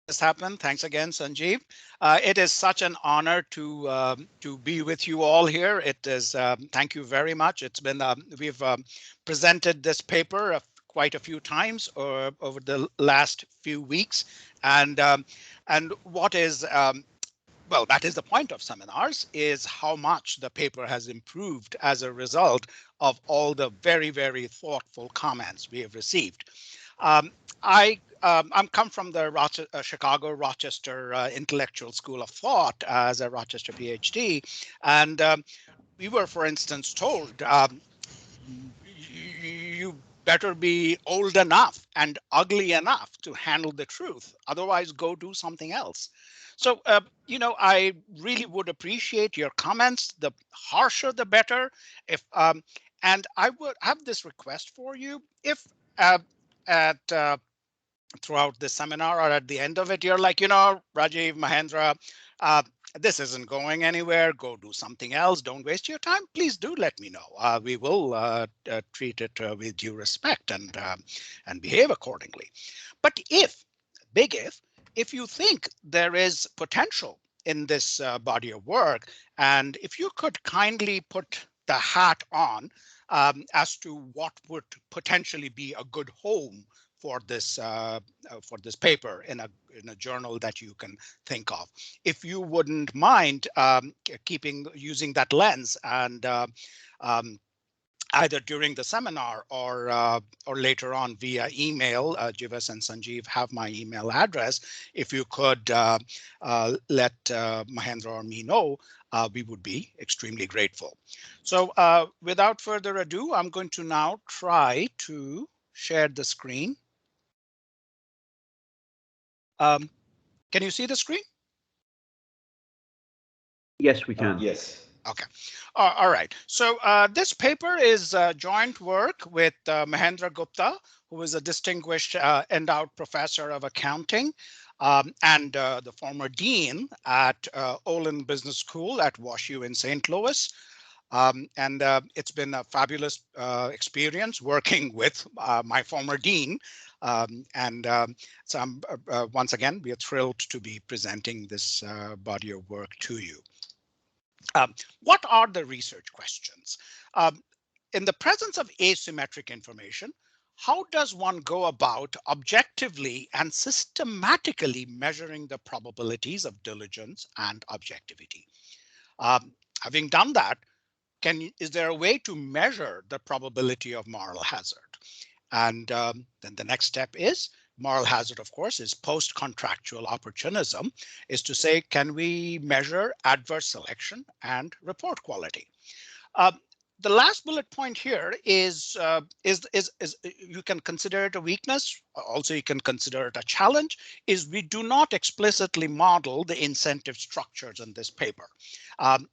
this happen. Thanks again, Sanjeev. It is such an honor to be with you all here. It is. Thank you very much. It's been we've presented this paper quite a few times over the last few weeks, and what is well, that is the point of seminars, is how much the paper has improved as a result of all the very, very thoughtful comments we have received. Um, I'm come from the Chicago Rochester Intellectual School of Thought as a Rochester PhD, and we were, for instance, told you better be old enough and ugly enough to handle the truth. Otherwise, go do something else. So, I really would appreciate your comments. The harsher, the better. If And I would have this request for you. If at throughout this seminar or at the end of it, you're like, Rajiv, Mahendra, uh, this isn't going anywhere. Go do something else. Don't waste your time. Please do let me know. We will treat it with due respect and behave accordingly. But big if you think there is potential in this body of work, and if you could kindly put the hat on as to what would potentially be a good home for this paper in a journal that you can think of. If you wouldn't mind using that lens and um, either during the seminar or later on via email, Jivis and Sanjeev have my email address. If you could let Mahendra or me know, we would be extremely grateful. So without further ado, I'm going to now try to share the screen. Can you see the screen? Yes, we can. Yes. Okay. All right. So this paper is joint work with Mahendra Gupta, who is a distinguished endowed professor of accounting and the former dean at Olin Business School at WashU in St. Louis. And it's been a fabulous experience working with my former dean. So once again, we are thrilled to be presenting this body of work to you. What are the research questions? In the presence of asymmetric information, how does one go about objectively and systematically measuring the probabilities of diligence and objectivity? Having done that, is there a way to measure the probability of moral hazard? And then the next step is moral hazard, of course, is post-contractual opportunism, is to say, can we measure adverse selection and report quality? The last bullet point here is you can consider it a weakness. Also, you can consider it a challenge, is we do not explicitly model the incentive structures in this paper.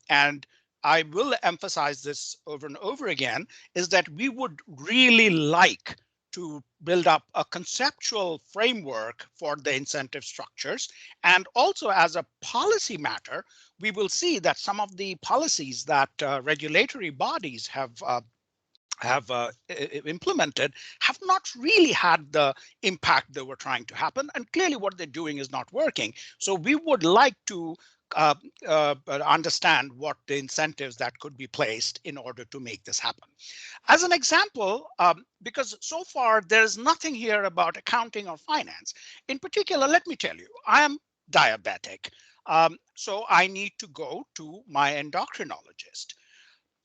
And I will emphasize this over and over again, is that we would really like to build up a conceptual framework for the incentive structures. And also as a policy matter, we will see that some of the policies that regulatory bodies have implemented have not really had the impact they were trying to happen. And clearly what they're doing is not working. So we would like to understand what the incentives that could be placed in order to make this happen. As an example, because so far there's nothing here about accounting or finance. In particular, let me tell you, I am diabetic. So I need to go to my endocrinologist.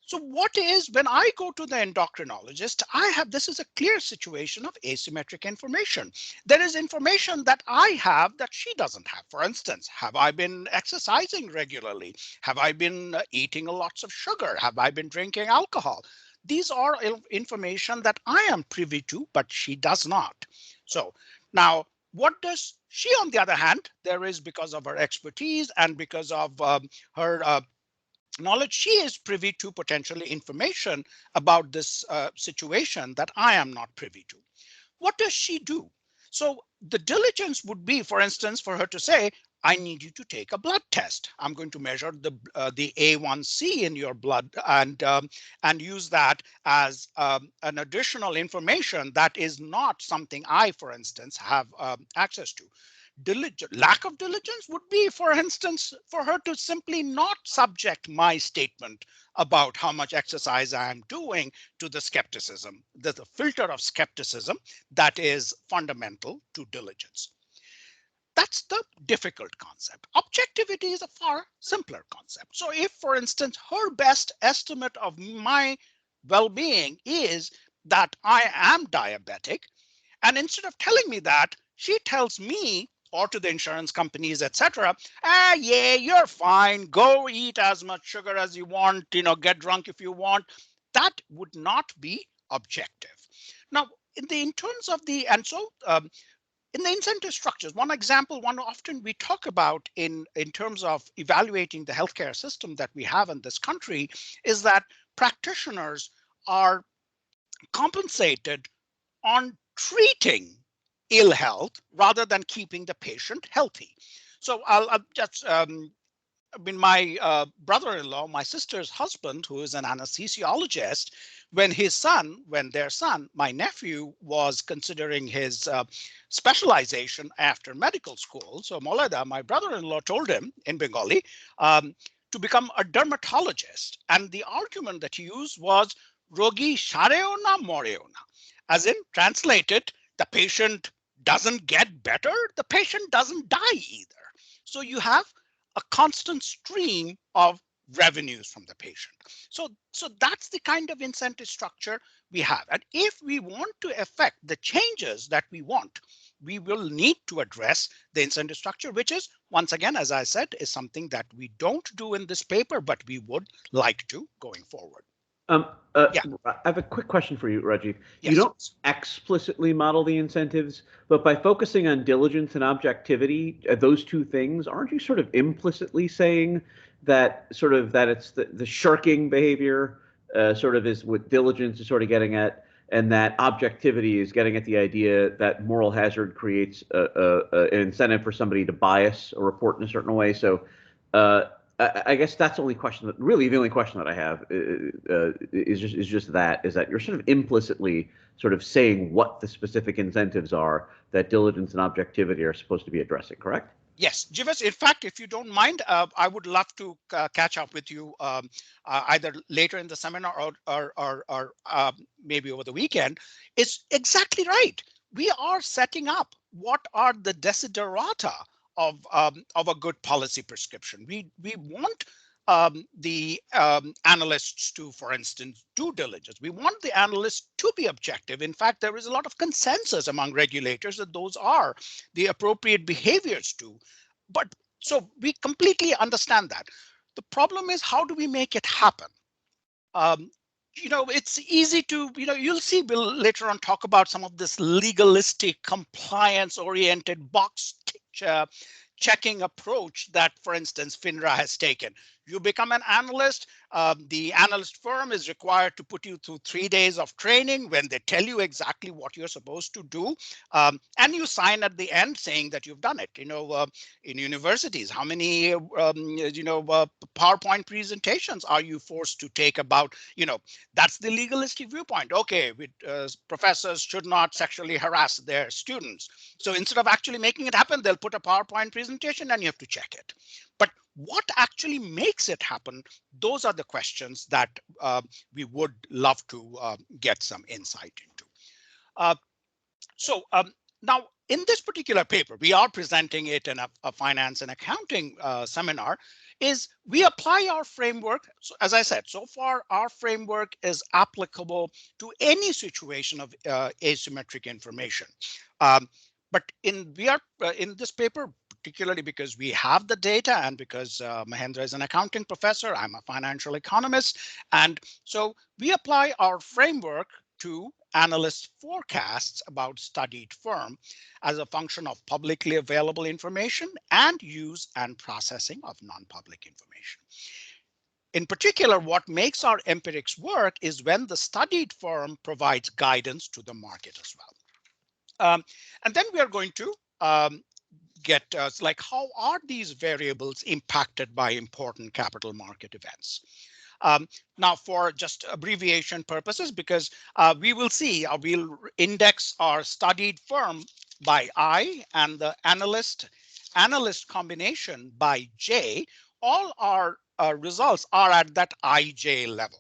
So what is, when I go to the endocrinologist, this is a clear situation of asymmetric information. There is information that I have that she doesn't have. For instance, have I been exercising regularly? Have I been eating lots of sugar? Have I been drinking alcohol? These are information that I am privy to, but she does not. So now, what does she, on the other hand, there is, because of her expertise and because of her knowledge, she is privy to potentially information about this situation that I am not privy to. What does she do? So the diligence would be, for instance, for her to say, I need you to take a blood test. I'm going to measure the A1C in your blood and use that as an additional information that is not something I, for instance, have access to. Lack of diligence would be, for instance, for her to simply not subject my statement about how much exercise I am doing to the skepticism. There's a filter of skepticism that is fundamental to diligence. That's the difficult concept. Objectivity is a far simpler concept. So if, for instance, her best estimate of my well-being is that I am diabetic, and instead of telling me that, she tells me or to the insurance companies, etc., yeah, you're fine. Go eat as much sugar as you want, get drunk if you want. That would not be objective. Now, in terms of the, and so in the incentive structures, one example, one often we talk about in terms of evaluating the healthcare system that we have in this country is that practitioners are compensated on treating ill health rather than keeping the patient healthy. So I'll just my brother-in-law, my sister's husband, who is an anesthesiologist, when their son, my nephew, was considering his specialization after medical school. So Moleda, my brother-in-law, told him in Bengali to become a dermatologist. And the argument that he used was rogi shareo na moreo na, as in translated, the patient doesn't get better, the patient doesn't die either. So you have a constant stream of revenues from the patient. So that's the kind of incentive structure we have. And if we want to affect the changes that we want, we will need to address the incentive structure, which is, once again, as I said, is something that we don't do in this paper, but we would like to going forward. Yeah. I have a quick question for you, Rajiv. Yes. You don't explicitly model the incentives, but by focusing on diligence and objectivity, those two things, aren't you sort of implicitly saying that it's the shirking behavior sort of is what diligence is sort of getting at, and that objectivity is getting at the idea that moral hazard creates an incentive for somebody to bias a report in a certain way. So I guess that's the only question the only question that I have is that you're sort of implicitly sort of saying what the specific incentives are that diligence and objectivity are supposed to be addressing, correct? Yes, Jivis, in fact, if you don't mind, I would love to catch up with you either later in the seminar or maybe over the weekend. It's exactly right. We are setting up what are the desiderata of a good policy prescription. We want the analysts to, for instance, do diligence. We want the analysts to be objective. In fact, there is a lot of consensus among regulators that those are the appropriate behaviors to. But so we completely understand that. The problem is, how do we make it happen? It's easy to, you'll see Bill later on talk about some of this legalistic, compliance-oriented box checking approach that, for instance, FINRA has taken. You become an analyst. The analyst firm is required to put you through 3 days of training when they tell you exactly what you're supposed to do. And you sign at the end saying that you've done it. In universities, how many, PowerPoint presentations are you forced to take about, that's the legalistic viewpoint. Okay, professors should not sexually harass their students. So instead of actually making it happen, they'll put a PowerPoint presentation and you have to check it. But what actually makes it happen? Those are the questions that we would love to get some insight into. Now, in this particular paper, we are presenting it in a finance and accounting seminar, is we apply our framework. So, as I said, so far, our framework is applicable to any situation of asymmetric information. But in this paper, particularly because we have the data and because Mahendra is an accounting professor, I'm a financial economist. And so we apply our framework to analyst forecasts about studied firm as a function of publicly available information and use and processing of non-public information. In particular, what makes our empirics work is when the studied firm provides guidance to the market as well. And then we are going to get like how are these variables impacted by important capital market events. Now, for just abbreviation purposes, because we will see, we'll index our studied firm by I and the analyst combination by J, all our results are at that IJ level.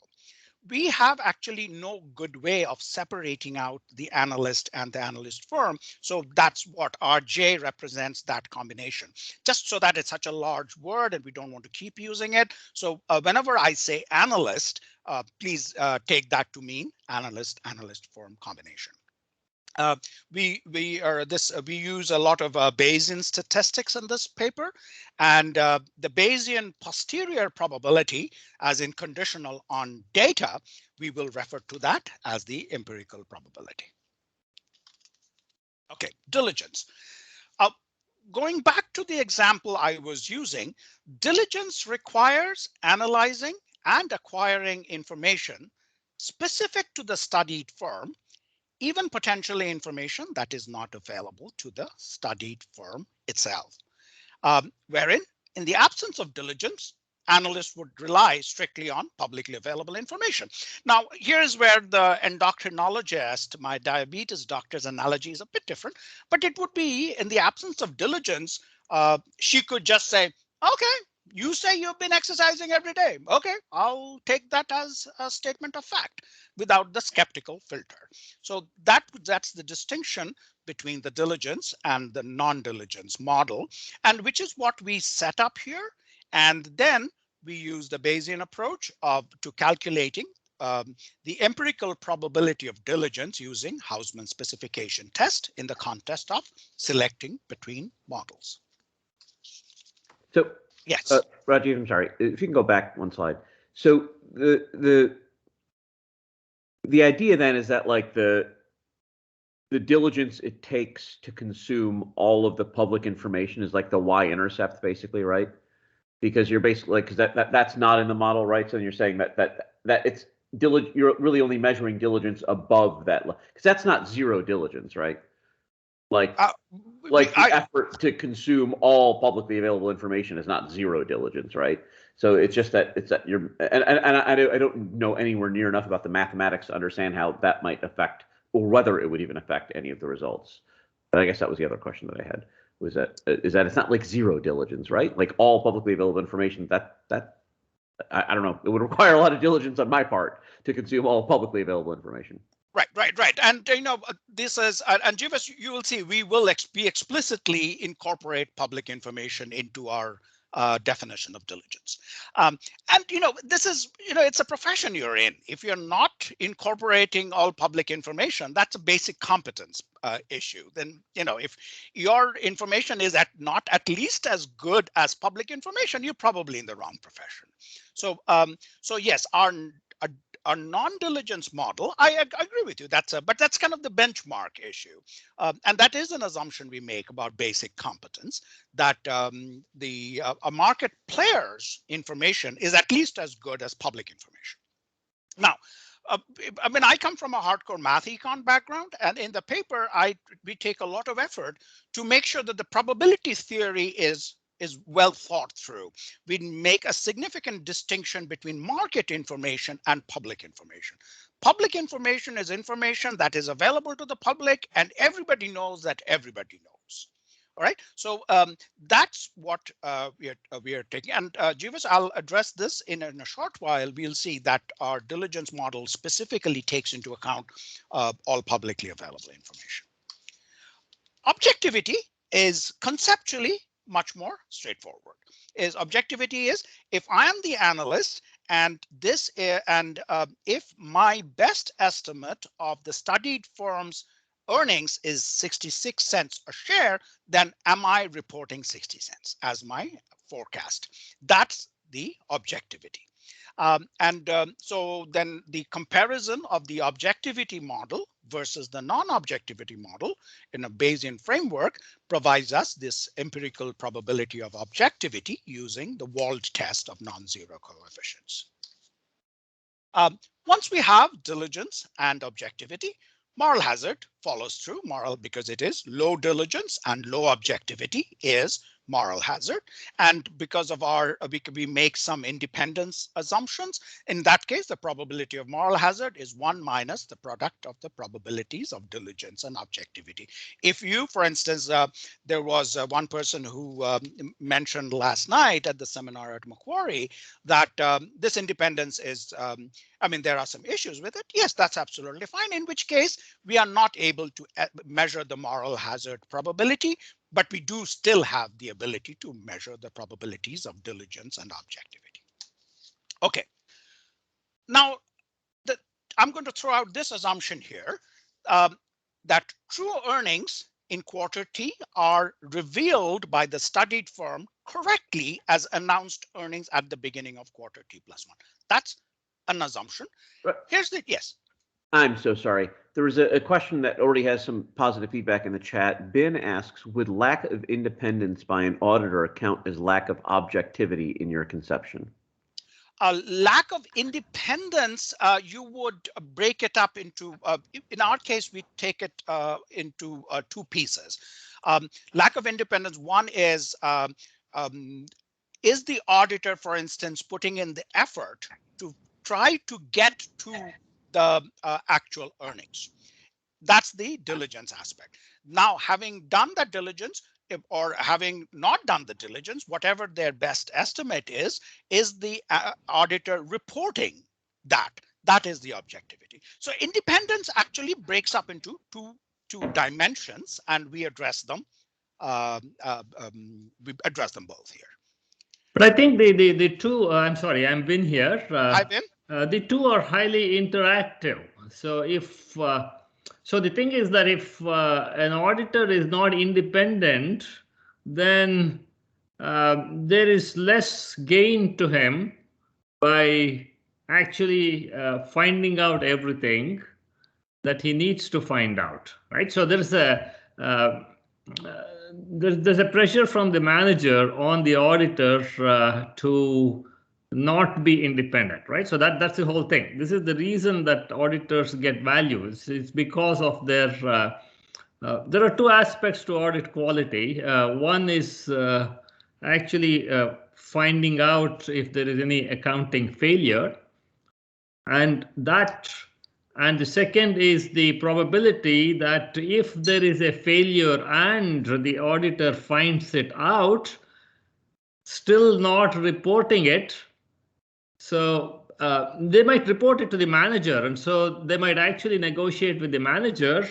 We have actually no good way of separating out the analyst and the analyst firm. So that's what RJ represents, that combination, just so that it's such a large word and we don't want to keep using it. So whenever I say analyst, please take that to mean analyst firm combination. We use a lot of Bayesian statistics in this paper, and the Bayesian posterior probability, as in conditional on data, we will refer to that as the empirical probability. Okay, diligence. Going back to the example I was using, diligence requires analyzing and acquiring information specific to the studied firm, even potentially information that is not available to the studied firm itself. Wherein, in the absence of diligence, analysts would rely strictly on publicly available information. Now, here's where the endocrinologist, my diabetes doctor's analogy is a bit different, but it would be in the absence of diligence, she could just say, okay, you say you've been exercising every day. Okay, I'll take that as a statement of fact without the skeptical filter. So that's the distinction between the diligence and the non-diligence model, and which is what we set up here. And then we use the Bayesian approach to calculating the empirical probability of diligence using Hausman specification test in the context of selecting between models. So yes, Rajiv, I'm sorry, if you can go back one slide. So the idea then is that like the diligence it takes to consume all of the public information is like the y-intercept, basically, right? Because you're basically, because that's not in the model, right? So you're saying that it's you're really only measuring diligence above that, because that's not zero diligence, right? Like the effort to consume all publicly available information is not zero diligence, right? So it's just that you're, and I don't know anywhere near enough about the mathematics to understand how that might affect, or whether it would even affect any of the results. But I guess that was the other question that I had, was that it's not like zero diligence, right? Like all publicly available information, that I don't know, it would require a lot of diligence on my part to consume all publicly available information. Right. And this is, and Jivas, you will see, we will we explicitly incorporate public information into our definition of diligence. And this is, it's a profession you're in. If you're not incorporating all public information, that's a basic competence issue. Then, if your information is not at least as good as public information, you're probably in the wrong profession. So, so yes, our non-diligence model, I agree with you. But that's kind of the benchmark issue, and that is an assumption we make about basic competence, that a market player's information is at least as good as public information. Now, I mean, I come from a hardcore math econ background, and in the paper, we take a lot of effort to make sure that the probability theory is well thought through. We make a significant distinction between market information and public information. Public information is information that is available to the public, and everybody knows that everybody knows. All right, so that's what we are taking. And Jivas, I'll address this in a short while. We'll see that our diligence model specifically takes into account all publicly available information. Objectivity is conceptually much more straightforward. Objectivity is, if I am the analyst and if my best estimate of the studied firm's earnings is 66 cents a share, then am I reporting 60 cents as my forecast? That's the objectivity. So then the comparison of the objectivity model versus the non-objectivity model in a Bayesian framework provides us this empirical probability of objectivity using the Wald test of non-zero coefficients. Once we have diligence and objectivity, Moral hazard follows through. Moral, because it is low diligence and low objectivity, is moral hazard. And because of our, we make some independence assumptions. In that case, the probability of moral hazard is 1 minus the product of the probabilities of diligence and objectivity. If you, for instance, there was one person who mentioned last night at the seminar at Macquarie that this independence is, I mean, there are some issues with it. Yes, that's absolutely fine, in which case we are not able to measure the moral hazard probability, but we do still have the ability to measure the probabilities of diligence and objectivity. Okay. Now, I'm going to throw out this assumption here that true earnings in quarter T are revealed by the studied firm correctly as announced earnings at the beginning of quarter T plus 1. That's an assumption. Here's the, yes. I'm so sorry. There was a question that already has some positive feedback in the chat. Ben asks, would lack of independence by an auditor count as lack of objectivity in your conception? Lack of independence, you would break it up into, in our case, we take it into two pieces. Lack of independence, one is the auditor, for instance, putting in the effort to try to get to the actual earnings? That's the diligence aspect. Now, having done that diligence, or having not done the diligence, whatever their best estimate is the auditor reporting that. That is the objectivity. So independence actually breaks up into two dimensions, and we address them. We address them both here. But I think the two. I'm sorry, I'm Vin here. Hi, Vin. The two are highly interactive. So if so, the thing is that if an auditor is not independent, then there is less gain to him by actually finding out everything that he needs to find out, right? So there's a there's a pressure from the manager on the auditor to not be independent, right? So that's the whole thing. This is the reason that auditors get values. It's because of their. There are two aspects to audit quality. One is actually finding out if there is any accounting failure, and the second is the probability that if there is a failure and the auditor finds it out, still not reporting it. So they might report it to the manager, and so they might actually negotiate with the manager,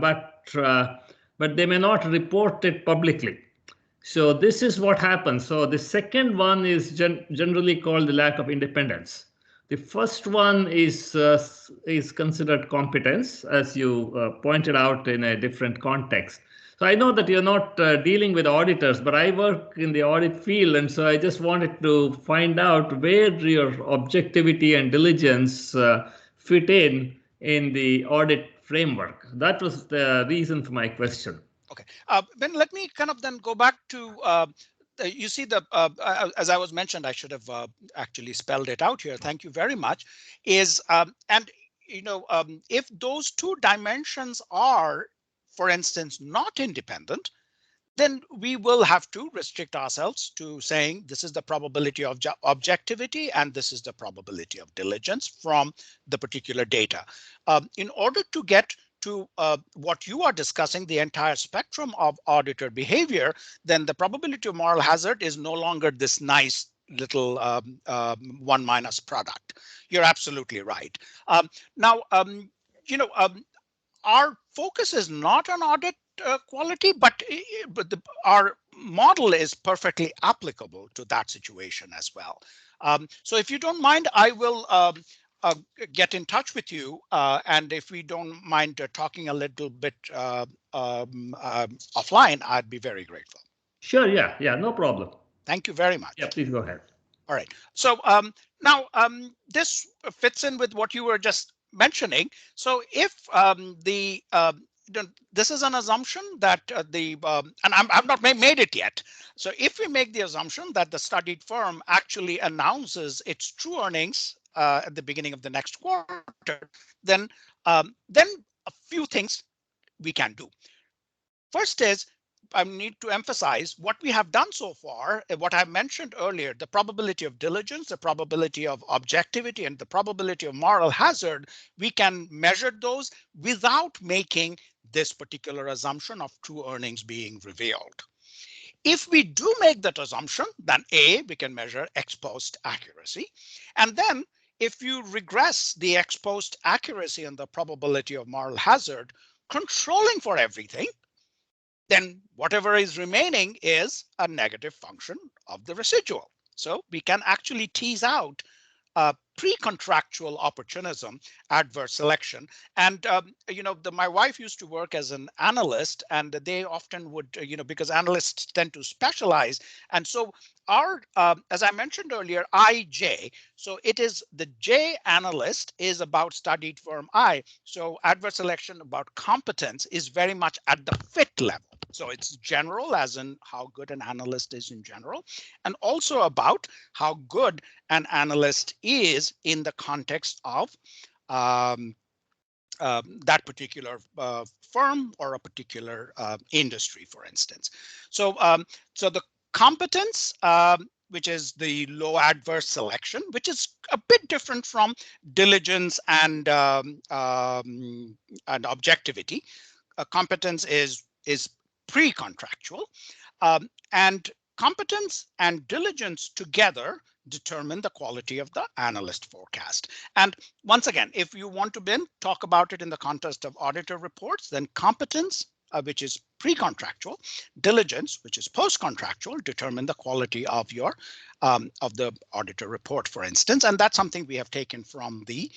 but they may not report it publicly. So this is what happens. So the second one is generally called the lack of independence. The first one is considered competence, as you pointed out in a different context. So I know that you're not dealing with auditors, but I work in the audit field, and so I just wanted to find out where your objectivity and diligence fit in the audit framework. That was the reason for my question. Okay, Ben, let me kind of then go back to you see the as I was mentioned, I should have actually spelled it out here. Thank you very much. Is and you know if those two dimensions are, for instance, not independent, then we will have to restrict ourselves to saying this is the probability of objectivity and this is the probability of diligence from the particular data. In order to get to what you are discussing, the entire spectrum of auditor behavior, then the probability of moral hazard is no longer this nice little 1 minus product. You're absolutely right. Now, you know, our focus is not on audit quality, but our model is perfectly applicable to that situation as well. So if you don't mind, I will get in touch with you, and if we don't mind talking a little bit offline, I'd be very grateful. Sure, yeah, no problem. Thank you very much. Yeah, please go ahead. All right. So now this fits in with what you were just mentioning. So if this is an assumption that and I've not made it yet. So if we make the assumption that the studied firm actually announces its true earnings at the beginning of the next quarter, then a few things we can do. First is, I need to emphasize what we have done so far, what I mentioned earlier, the probability of diligence, the probability of objectivity, and the probability of moral hazard. We can measure those without making this particular assumption of true earnings being revealed. If we do make that assumption, then A, we can measure ex post accuracy. And then if you regress the ex post accuracy and the probability of moral hazard, controlling for everything, then whatever is remaining is a negative function of the residual. So we can actually tease out pre-contractual opportunism, adverse selection. And, my wife used to work as an analyst, and they often would, because analysts tend to specialize. And so our, as I mentioned earlier, IJ, so it is the J analyst is about studied firm I. So adverse selection about competence is very much at the fit level. So it's general, as in how good an analyst is in general, and also about how good an analyst is in the context of that particular firm or a particular industry, for instance. So, so the competence, which is the low adverse selection, which is a bit different from diligence and objectivity. Competence is pre-contractual, and competence and diligence together determine the quality of the analyst forecast. And once again, if you want to then talk about it in the context of auditor reports, then competence, which is pre-contractual, diligence, which is post-contractual, determine the quality of your of the auditor report, for instance. And that's something we have taken from the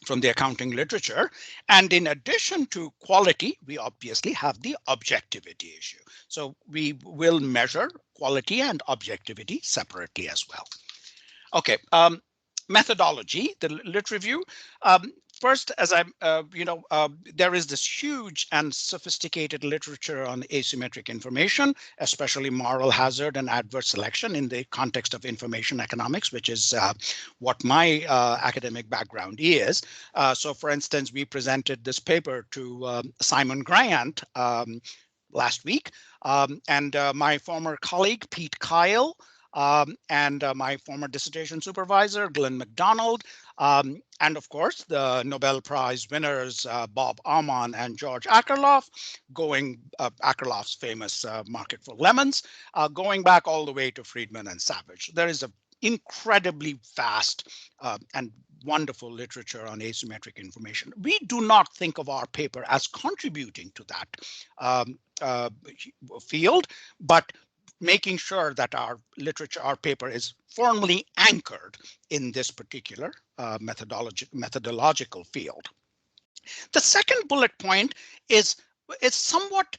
from the accounting literature. And in addition to quality, we obviously have the objectivity issue. So we will measure quality and objectivity separately as well. Okay, methodology, the lit review. First, as there is this huge and sophisticated literature on asymmetric information, especially moral hazard and adverse selection in the context of information economics, which is what my academic background is. So for instance, we presented this paper to Simon Grant last week, and my former colleague, Pete Kyle, and my former dissertation supervisor, Glenn McDonald, and of course, the Nobel Prize winners, Bob Aumann and George Akerlof, Akerlof's famous Market for Lemons, going back all the way to Friedman and Savage. There is an incredibly vast and wonderful literature on asymmetric information. We do not think of our paper as contributing to that field, but making sure that our literature, our paper is firmly anchored in this particular methodological field. The second bullet point is somewhat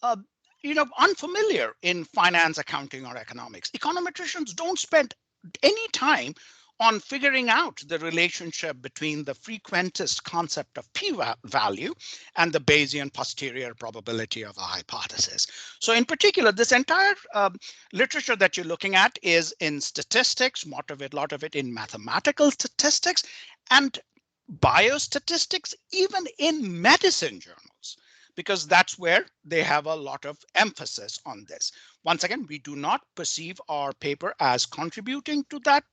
unfamiliar in finance, accounting, or economics. Econometricians don't spend any time on figuring out the relationship between the frequentist concept of p-value and the Bayesian posterior probability of a hypothesis. So in particular, this entire literature that you're looking at is in statistics, a lot of it in mathematical statistics, and biostatistics, even in medicine journals, because that's where they have a lot of emphasis on this. Once again, we do not perceive our paper as contributing to that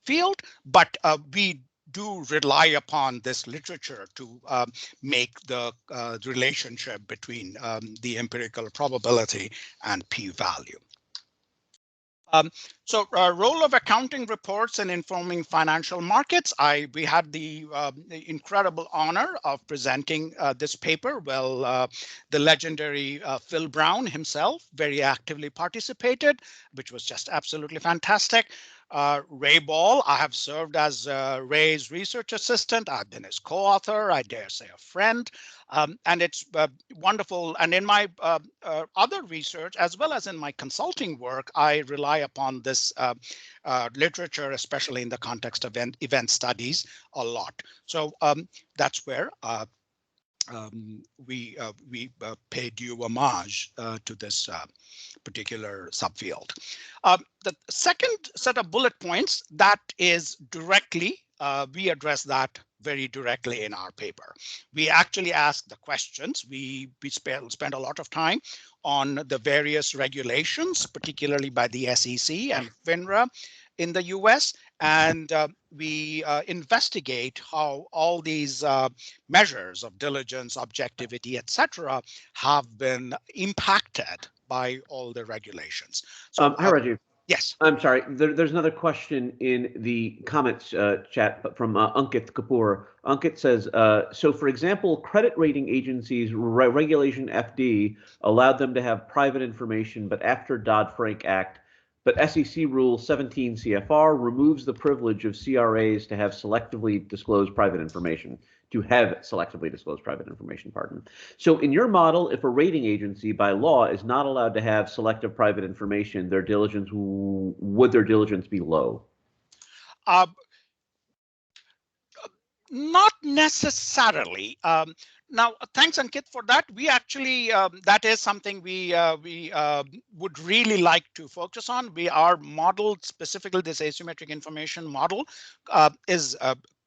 field, but we do rely upon this literature to make the relationship between the empirical probability and p-value. So role of accounting reports in informing financial markets. We had the incredible honor of presenting this paper. Well, the legendary Phil Brown himself very actively participated, which was just absolutely fantastic. Ray Ball, I have served as Ray's research assistant. I've been his co-author, I dare say a friend. And it's wonderful. And in my other research, as well as in my consulting work, I rely upon this literature, especially in the context of event studies, a lot. So that's where we pay due homage to this particular subfield. The second set of bullet points that is directly, we address that very directly in our paper. We actually ask the questions. We spend a lot of time on the various regulations, particularly by the SEC and FINRA in the US, and we investigate how all these measures of diligence, objectivity, etc., have been impacted by all the regulations. So, Hi, Rajiv. yes. I'm sorry. There's another question in the comments chat from Ankit Kapoor. Ankit says, so for example, credit rating agencies regulation FD allowed them to have private information, but after Dodd-Frank Act, but SEC Rule 17 CFR removes the privilege of CRAs to have selectively disclosed private information. Pardon. So in your model, if a rating agency by law is not allowed to have selective private information, would their diligence be low? Not necessarily. Now, thanks, Ankit, for that. We actually, that is something we would really like to focus on. Our model, specifically this asymmetric information model, is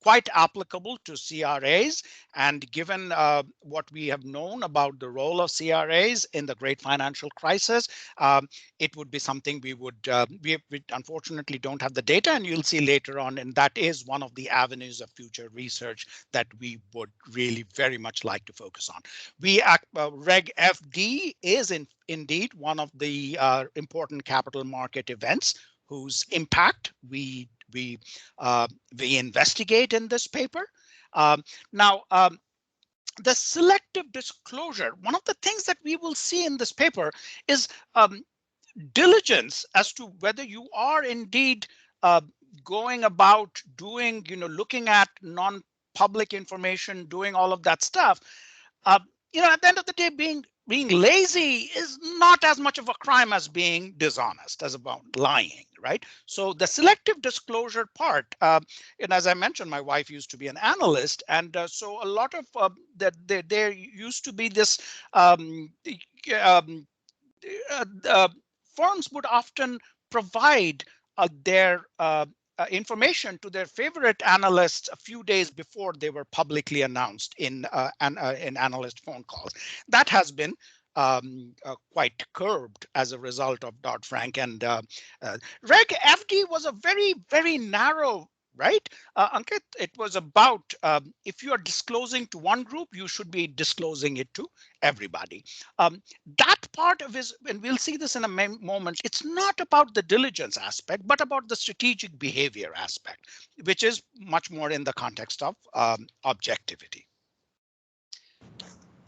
quite applicable to CRAs. And given what we have known about the role of CRAs in the great financial crisis, it would be something we would, we unfortunately don't have the data, and you'll see later on, and that is one of the avenues of future research that we would really very much like to focus on. Reg FD is indeed one of the important capital market events whose impact we investigate in this paper. Now, the selective disclosure, one of the things that we will see in this paper is diligence as to whether you are indeed going about doing, looking at non-public information, doing all of that stuff. At the end of the day, being lazy is not as much of a crime as being dishonest, as about lying, right? So the selective disclosure part, and as I mentioned, my wife used to be an analyst, and so a lot of there used to be this firms would often provide their information to their favorite analysts a few days before they were publicly announced in analyst phone calls. That has been quite curbed as a result of Dodd-Frank, and Reg FD was a very, very narrow, right? Ankit, it was about if you are disclosing to one group, you should be disclosing it to everybody. That part of his, and we'll see this in a moment, it's not about the diligence aspect, but about the strategic behavior aspect, which is much more in the context of objectivity.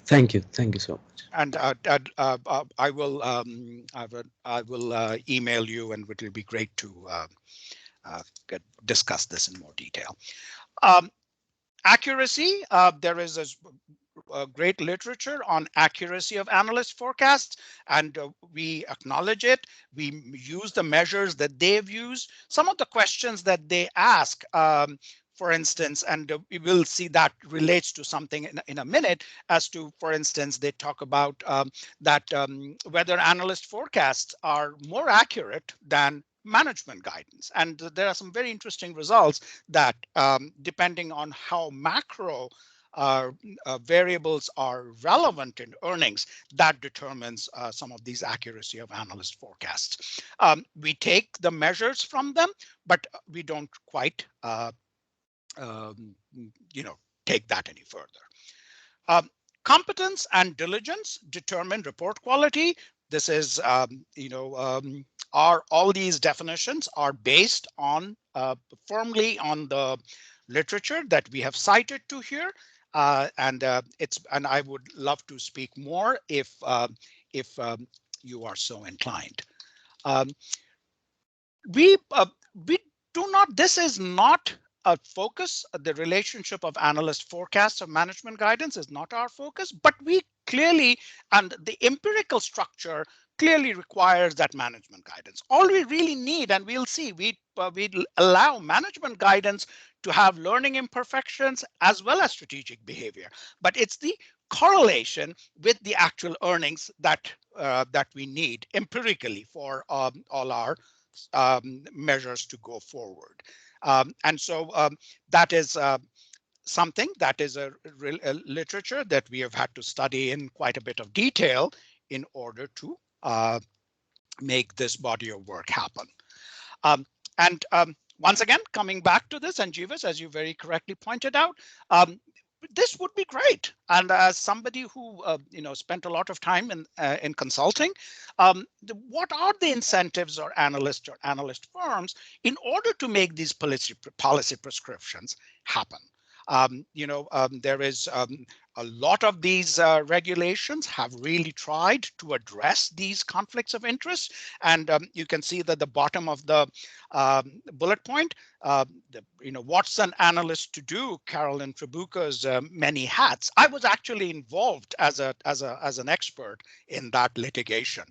Thank you so much. And I will email you, and it will be great to discuss this in more detail. Accuracy, there is a great literature on accuracy of analyst forecasts, and we acknowledge it. We use the measures that they've used. Some of the questions that they ask, for instance, and we will see that relates to something in a minute, as to, for instance, they talk about whether analyst forecasts are more accurate than management guidance. And there are some very interesting results that depending on how macro variables are relevant in earnings, that determines some of these accuracy of analyst forecasts. We take the measures from them, but we don't quite take that any further. Competence and diligence determine report quality. This is, all these definitions are based on firmly on the literature that we have cited to here, and I would love to speak more if you are so inclined. We do not. This is not a focus. The relationship of analyst forecasts of management guidance is not our focus, but we clearly, and the empirical structure clearly requires that management guidance. All we really need, and we'll see, we allow management guidance to have learning imperfections as well as strategic behavior, but it's the correlation with the actual earnings that we need empirically for all our measures to go forward. And so that is something that is a literature that we have had to study in quite a bit of detail in order to make this body of work happen. And once again, coming back to this, and Jeeves, as you very correctly pointed out, this would be great. And as somebody who spent a lot of time in consulting, what are the incentives or analyst firms in order to make these policy prescriptions happen? There is a lot of these regulations have really tried to address these conflicts of interest. And you can see that the bottom of the bullet point, what's an analyst to do? Carolyn Trabuca's many hats. I was actually involved as an expert in that litigation.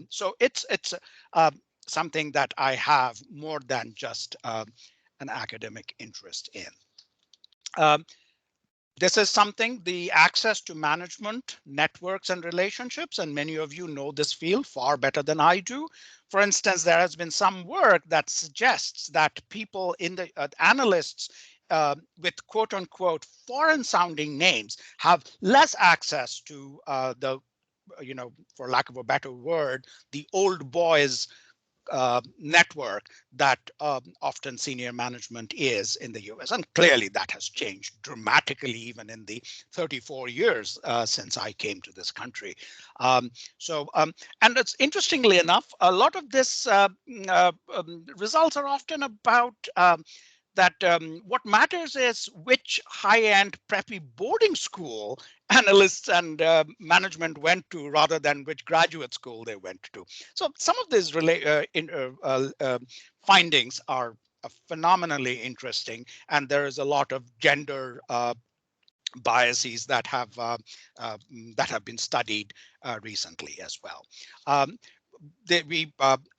So it's something that I have more than just an academic interest in. This is something, the access to management, networks, and relationships, and many of you know this field far better than I do. For instance, there has been some work that suggests that people in the analysts with quote unquote foreign sounding names have less access to for lack of a better word, the old boys network that often senior management is in the US. And clearly that has changed dramatically even in the 34 years since I came to this country. And it's interestingly enough, a lot of this results are often about that what matters is which high-end preppy boarding school analysts and management went to rather than which graduate school they went to. So some of these findings are phenomenally interesting, and there is a lot of gender biases that have been studied recently as well.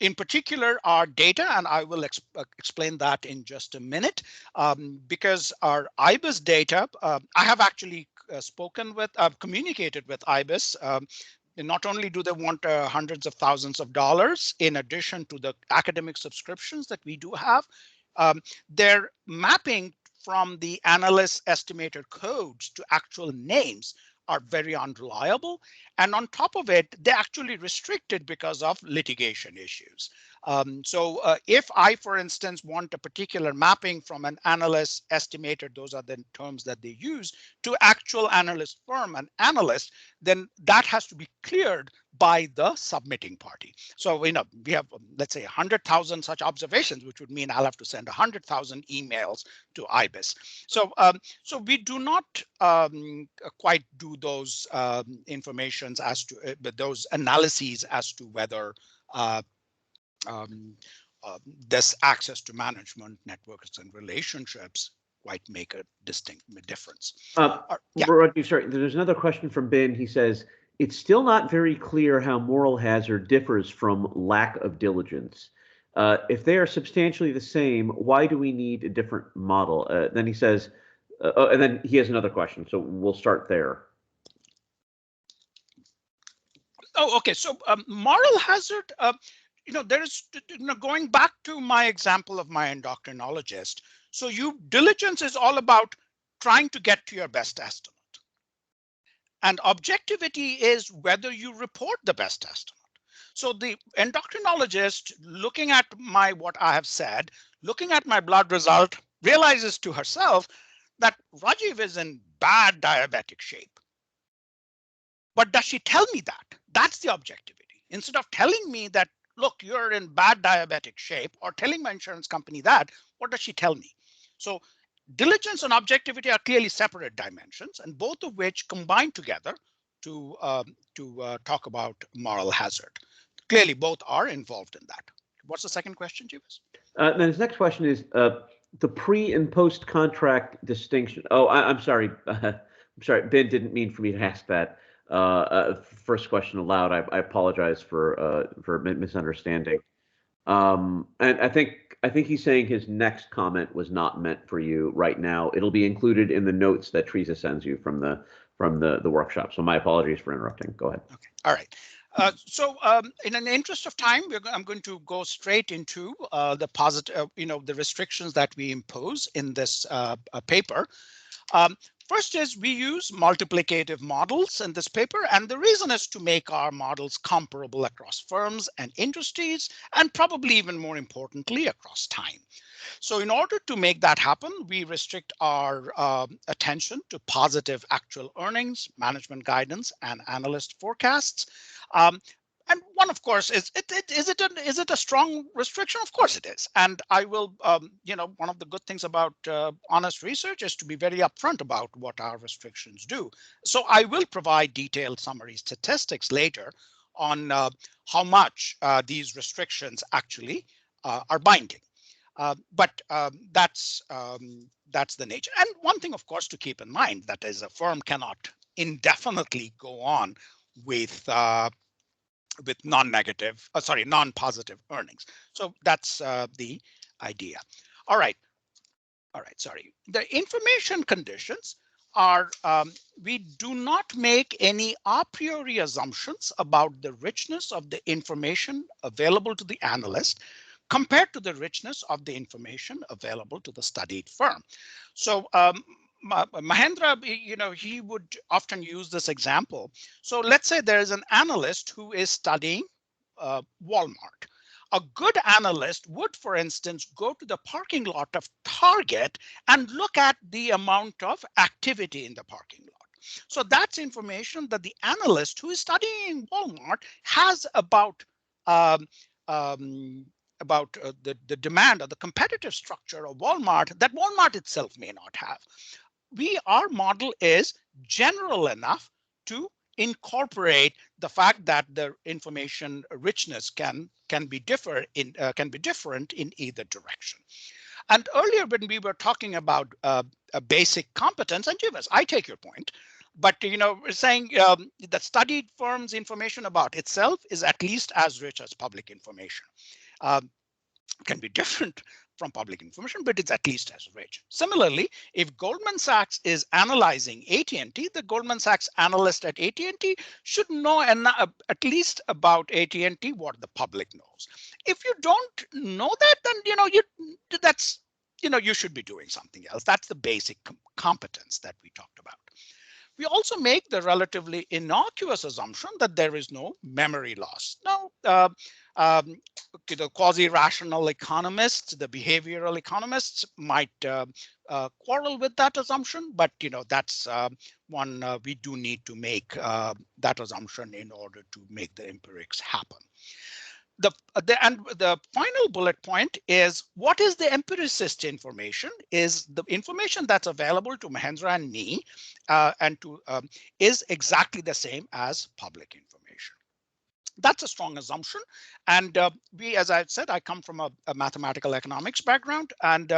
In particular, our data, and I will explain that in just a minute, because our IBIS data, I have actually communicated with IBIS. Not only do they want hundreds of thousands of dollars in addition to the academic subscriptions that we do have, they're mapping from the analysts' estimated codes to actual names are very unreliable. And on top of it, they're actually restricted because of litigation issues. So if I, for instance, want a particular mapping from an analyst estimated, those are the terms that they use, to actual analyst firm, an analyst, then that has to be cleared by the submitting party. So we have, let's say, 100,000 such observations, which would mean I'll have to send 100,000 emails to IBIS. So we do not quite do those informations as to those analyses as to whether this access to management, networks, and relationships quite make a distinct difference. Roger, sorry, there's another question from Ben. He says, it's still not very clear how moral hazard differs from lack of diligence. If they are substantially the same, why do we need a different model? Then he says, and then he has another question, so we'll start there. Oh, okay. So moral hazard, there's, going back to my example of my endocrinologist. So diligence is all about trying to get to your best estimate. And objectivity is whether you report the best estimate. So the endocrinologist, looking at what I have said, looking at my blood result, realizes to herself that Rajiv is in bad diabetic shape. But does she tell me that? That's the objectivity. Instead of telling me that, look, you're in bad diabetic shape, or telling my insurance company that, what does she tell me? So diligence and objectivity are clearly separate dimensions, and both of which combine together to talk about moral hazard. Clearly, both are involved in that. What's the second question, Jeeves? Then his next question is the pre and post contract distinction. Oh, I'm sorry. I'm sorry. Ben didn't mean for me to ask that. First question aloud. I apologize for misunderstanding. And I think he's saying his next comment was not meant for you right now. It'll be included in the notes that Teresa sends you from the workshop. So my apologies for interrupting. Go ahead. Okay. All right. So in an interest of time, I'm going to go straight into the positive, the restrictions that we impose in this paper. Um, First is we use multiplicative models in this paper, and the reason is to make our models comparable across firms and industries, and probably even more importantly, across time. So in order to make that happen, we restrict our attention to positive actual earnings, management guidance, and analyst forecasts. Um, and one, of course, is it a strong restriction? Of course it is. And I will, one of the good things about honest research is to be very upfront about what our restrictions do. So I will provide detailed summary statistics later on how much these restrictions actually are binding. But that's the nature. And one thing, of course, to keep in mind that is a firm cannot indefinitely go on with non-positive earnings. So that's the idea. All right. All right. Sorry. The information conditions are we do not make any a priori assumptions about the richness of the information available to the analyst compared to the richness of the information available to the studied firm. So Mahendra, he would often use this example. So let's say there is an analyst who is studying Walmart. A good analyst would, for instance, go to the parking lot of Target and look at the amount of activity in the parking lot. So that's information that the analyst who is studying Walmart has about the demand or the competitive structure of Walmart that Walmart itself may not have. Our model is general enough to incorporate the fact that the information richness can be different in either direction. And earlier when we were talking about a basic competence, and yes, I take your point, but we're saying that studied firms information about itself is at least as rich as public information. Can be different from public information, but it's at least as rich. Similarly, if Goldman Sachs is analyzing AT&T, the Goldman Sachs analyst at AT&T should know at least about AT&T what the public knows. If you don't know that, then you should be doing something else. That's the basic competence that we talked about. We also make the relatively innocuous assumption that there is no memory loss. Now, the quasi-rational economists, the behavioral economists might quarrel with that assumption, but that's one we do need to make that assumption in order to make the empirics happen. The final bullet point is, what is the empiricist information? Is the information that's available to Mahendra and me is exactly the same as public information. That's a strong assumption. And as I said, I come from a mathematical economics background, and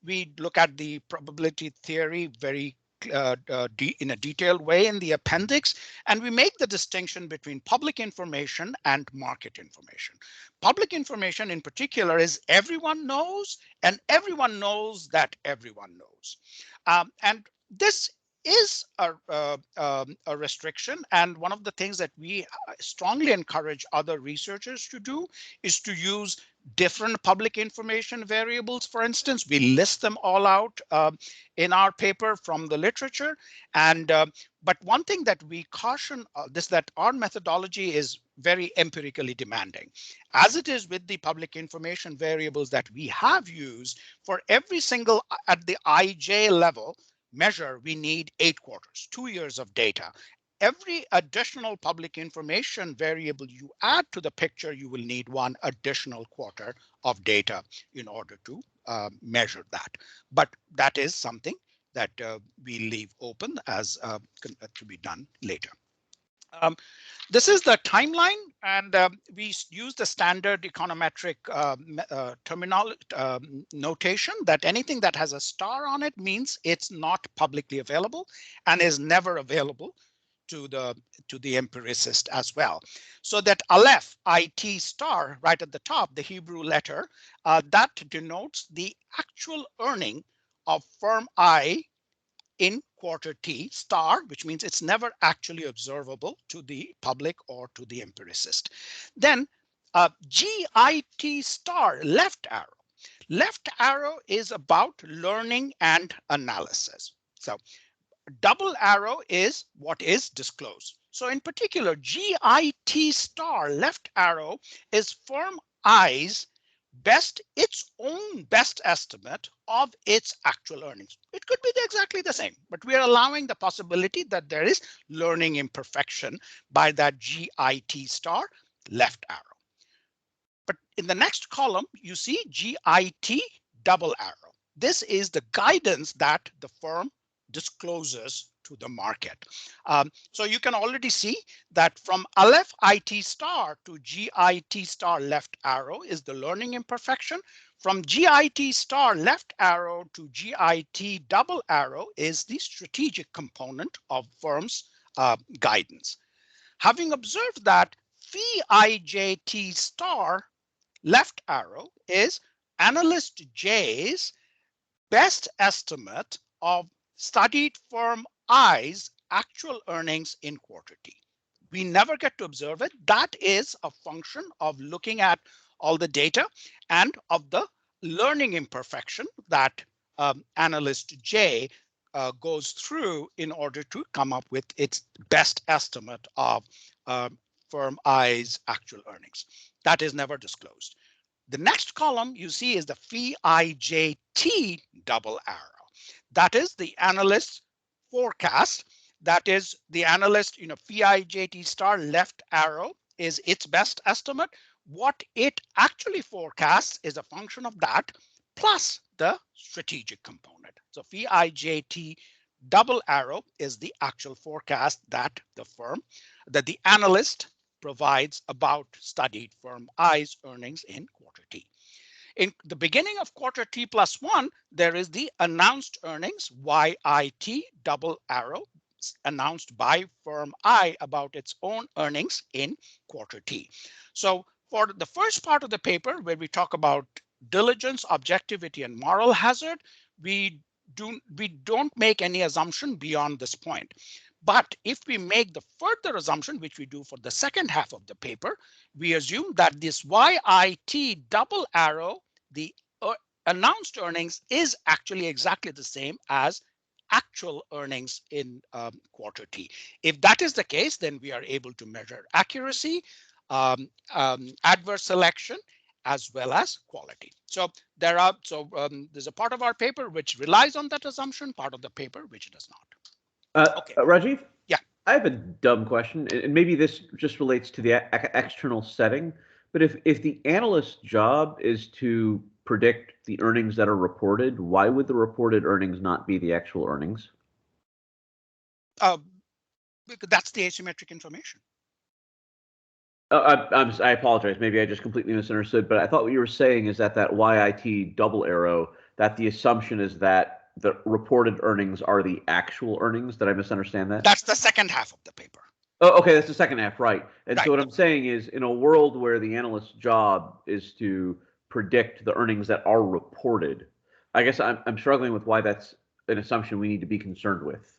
we look at the probability theory very in a detailed way in the appendix, and we make the distinction between public information and market information. Public information in particular is everyone knows, and everyone knows that everyone knows. And this is a restriction, and one of the things that we strongly encourage other researchers to do is to use different public information variables. For instance, we list them all out in our paper from the literature. And but one thing that we caution that our methodology is very empirically demanding, as it is with the public information variables that we have used. For every single at the IJ level measure, we need 8 quarters, 2 years of data. Every additional public information variable you add to the picture, you will need 1 additional quarter of data in order to measure that. But that is something that we leave open as to be done later. This is the timeline, and we use the standard econometric terminology notation that anything that has a star on it means it's not publicly available and is never available to the empiricist as well. So that Aleph, IT star, right at the top, the Hebrew letter, that denotes the actual earning of firm I in quarter T star, which means it's never actually observable to the public or to the empiricist. Then GIT star, left arrow. Left arrow is about learning and analysis. So double arrow is what is disclosed. So in particular, GIT star left arrow is firm I's its own best estimate of its actual earnings. It could be exactly the same, but we are allowing the possibility that there is learning imperfection by that GIT star left arrow. But in the next column, you see GIT double arrow. This is the guidance that the firm discloses to the market. So you can already see that from Aleph IT star to GIT star left arrow is the learning imperfection. From GIT star left arrow to GIT double arrow is the strategic component of firm's guidance. Having observed that phi IJT star left arrow is analyst J's best estimate of studied firm I's actual earnings in quarter T. We never get to observe it. That is a function of looking at all the data and of the learning imperfection that analyst J goes through in order to come up with its best estimate of firm I's actual earnings. That is never disclosed. The next column you see is the phi IJT double arrow. That is the analyst's forecast. That is the analyst, phi IJT star left arrow is its best estimate. What it actually forecasts is a function of that plus the strategic component. So phi IJT double arrow is the actual forecast that the analyst provides about studied firm I's earnings in quarter T. In the beginning of quarter T plus 1, there is the announced earnings, YIT double arrow, announced by firm I about its own earnings in quarter T. So for the first part of the paper, where we talk about diligence, objectivity, and moral hazard, we don't make any assumption beyond this point. But if we make the further assumption, which we do for the second half of the paper, we assume that this YIT double arrow, the announced earnings, is actually exactly the same as actual earnings in quarter T. If that is the case, then we are able to measure accuracy, adverse selection, as well as quality. So there's a part of our paper which relies on that assumption, part of the paper which does not. Okay. Rajiv? Yeah. I have a dumb question, and maybe this just relates to the external setting, but if the analyst's job is to predict the earnings that are reported, why would the reported earnings not be the actual earnings? Because that's the asymmetric information. I apologize. Maybe I just completely misunderstood, but I thought what you were saying is that YIT double arrow, that the assumption is that the reported earnings are the actual earnings. Did I misunderstand that? That's the second half of the paper. Oh, okay, that's the second half, right. And right. So what I'm saying is, in a world where the analyst's job is to predict the earnings that are reported, I guess I'm struggling with why that's an assumption we need to be concerned with.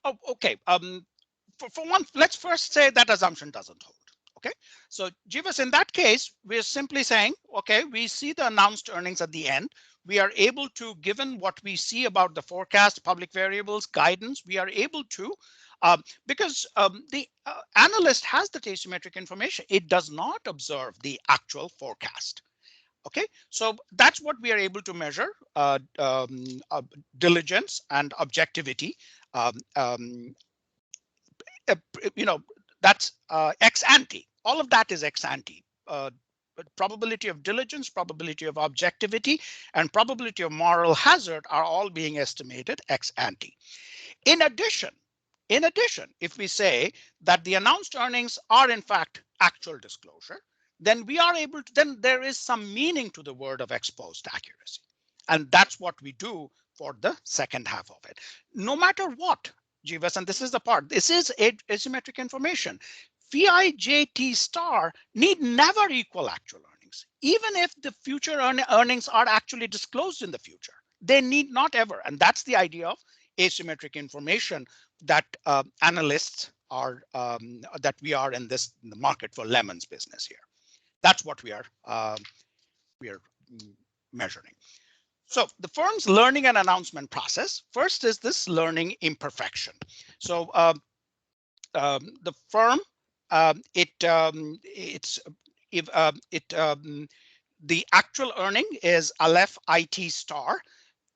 Oh, okay. For one, let's first say that assumption doesn't hold. Okay, so Jivas, in that case, we're simply saying, okay, we see the announced earnings at the end. We are able to, given what we see about the forecast, public variables, guidance, we are able to, because the analyst has the asymmetric information, it does not observe the actual forecast. Okay, so that's what we are able to measure, diligence and objectivity. That's ex ante. All of that is ex ante. Probability of diligence, probability of objectivity, and probability of moral hazard are all being estimated ex ante. In addition, if we say that the announced earnings are in fact actual disclosure, then we are able to, then there is some meaning to the word of ex post accuracy. And that's what we do for the second half of it. No matter what, Jivas, and this is the part, this is asymmetric information. Phi JT star need never equal actual earnings. Even if the future earnings are actually disclosed in the future, they need not ever. And that's the idea of asymmetric information that analysts are, that we are in the market for lemons business here. That's what we are measuring. So the firm's learning and announcement process. First is this learning imperfection. So the firm, it's if the actual earning is Aleph IT star.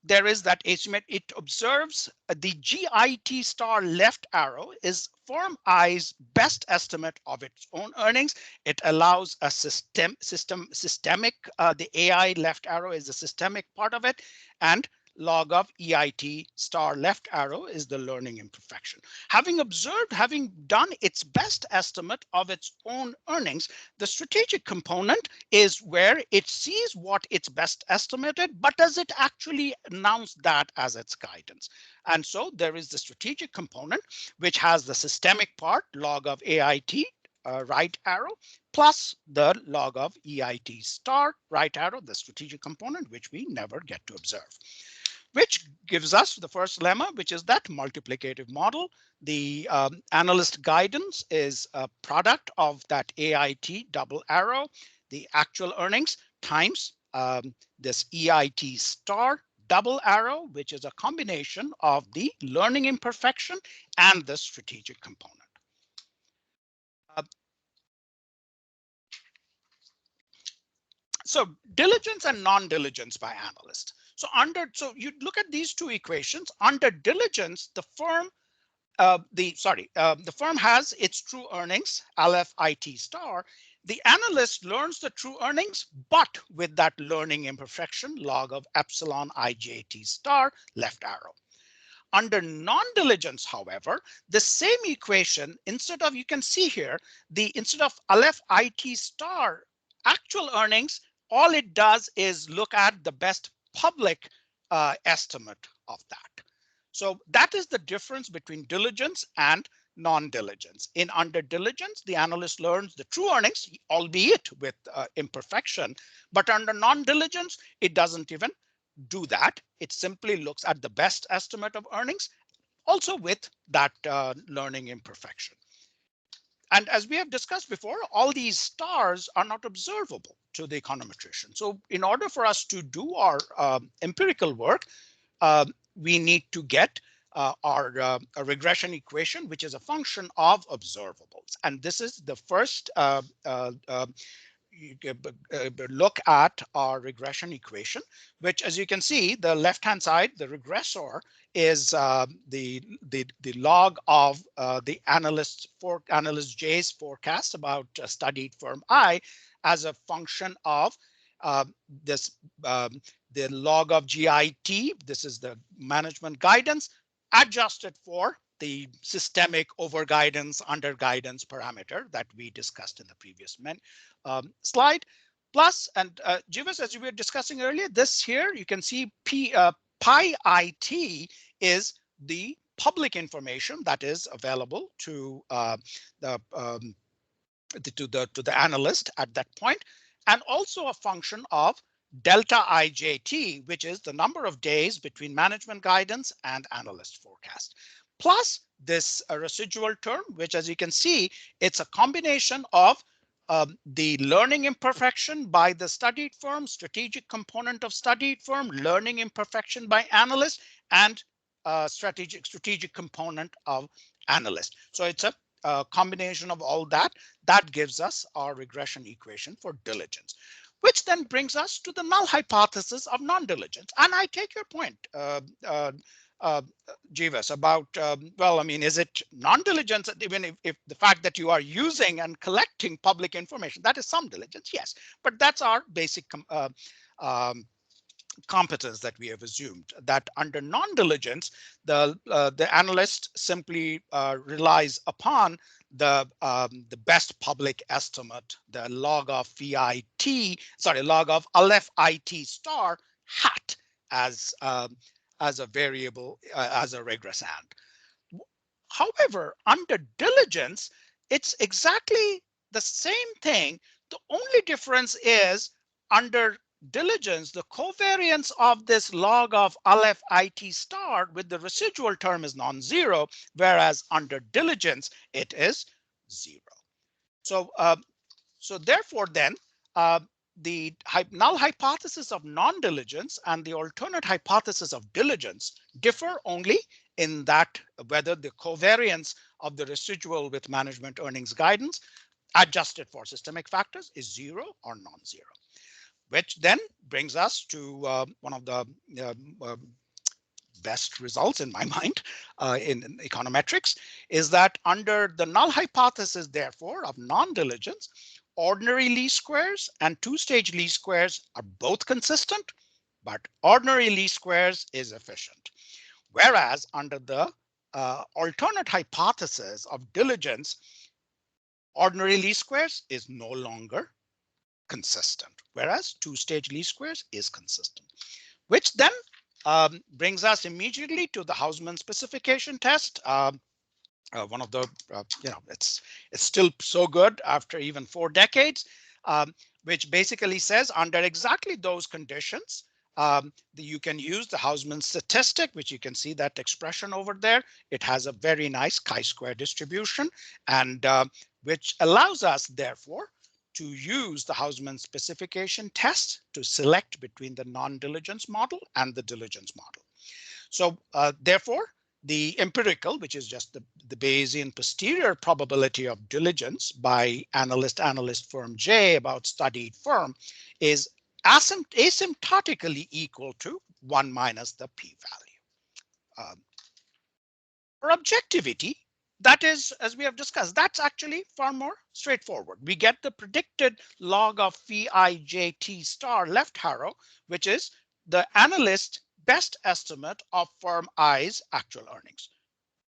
There is that estimate. It observes the GIT star left arrow is firm I's best estimate of its own earnings. It allows a systemic, the AI left arrow is the systemic part of it, and log of EIT star left arrow is the learning imperfection. Having observed, having done its best estimate of its own earnings, the strategic component is where it sees what it's best estimated, but does it actually announce that as its guidance? And so there is the strategic component, which has the systemic part, log of AIT, right arrow, plus the log of EIT star, right arrow, the strategic component, which we never get to observe. Which gives us the first lemma, which is that multiplicative model. The analyst guidance is a product of that AIT double arrow, the actual earnings times this EIT star double arrow, which is a combination of the learning imperfection and the strategic component. So diligence and non-diligence by analyst. So you look at these two equations. Under diligence, the firm the firm has its true earnings, Aleph IT star. The analyst learns the true earnings, but with that learning imperfection, log of epsilon IJT star left arrow. Under non-diligence, however, the same equation, instead of, you can see here, instead of Aleph IT star actual earnings, all it does is look at the best public estimate of that. So that is the difference between diligence and non-diligence. In under diligence, the analyst learns the true earnings, albeit with imperfection, but under non-diligence, it doesn't even do that. It simply looks at the best estimate of earnings, also with that learning imperfection. And as we have discussed before, all these stars are not observable to the econometrician. So in order for us to do our empirical work, we need to get our a regression equation, which is a function of observables. And this is the first look at our regression equation, which, as you can see, the left-hand side, the regressor is the log of the analyst J's forecast about studied firm I as a function of the log of GIT. This is the management guidance adjusted for the systemic over guidance, under guidance parameter that we discussed in the previous slide. Plus, and Jivas, as we were discussing earlier, this here, you can see pi IT is the public information that is available to the analyst at that point, and also a function of delta IJT, which is the number of days between management guidance and analyst forecast. Plus this residual term, which, as you can see, it's a combination of the learning imperfection by the studied firm, strategic component of studied firm, learning imperfection by analyst, and strategic component of analyst. So it's a combination of all that gives us our regression equation for diligence, which then brings us to the null hypothesis of non-diligence. And I take your point, Jivas, about, well, I mean, is it non-diligence, even if the fact that you are using and collecting public information, that is some diligence, yes, but that's our basic competence that we have assumed, that under non-diligence, the analyst simply relies upon the best public estimate, the log of log of Aleph IT star hat as a variable, as a regressand. However, under diligence, it's exactly the same thing. The only difference is under diligence, the covariance of this log of Aleph IT star with the residual term is non-zero, whereas under diligence, it is 0. So, so therefore then, null hypothesis of non-diligence and the alternate hypothesis of diligence differ only in that whether the covariance of the residual with management earnings guidance adjusted for systemic factors is 0 or non-zero, which then brings us to one of the best results in my mind in econometrics, is that under the null hypothesis, therefore, of non-diligence, ordinary least squares and two-stage least squares are both consistent, but ordinary least squares is efficient. Whereas under the alternate hypothesis of diligence, ordinary least squares is no longer consistent, whereas two-stage least squares is consistent, which then brings us immediately to the Hausman specification test. One of the, it's still so good after even 4 decades, which basically says under exactly those conditions, you can use the Hausman statistic, which you can see that expression over there. It has a very nice chi-square distribution, and which allows us, therefore, to use the Hausman specification test to select between the non-diligence model and the diligence model. So therefore, the empirical, which is just the Bayesian posterior probability of diligence by analyst firm J about studied firm, is asymptotically equal to 1 minus the p-value. For objectivity, that is, as we have discussed, that's actually far more straightforward. We get the predicted log of phi ijt star left arrow, which is the analyst's best estimate of firm I's actual earnings.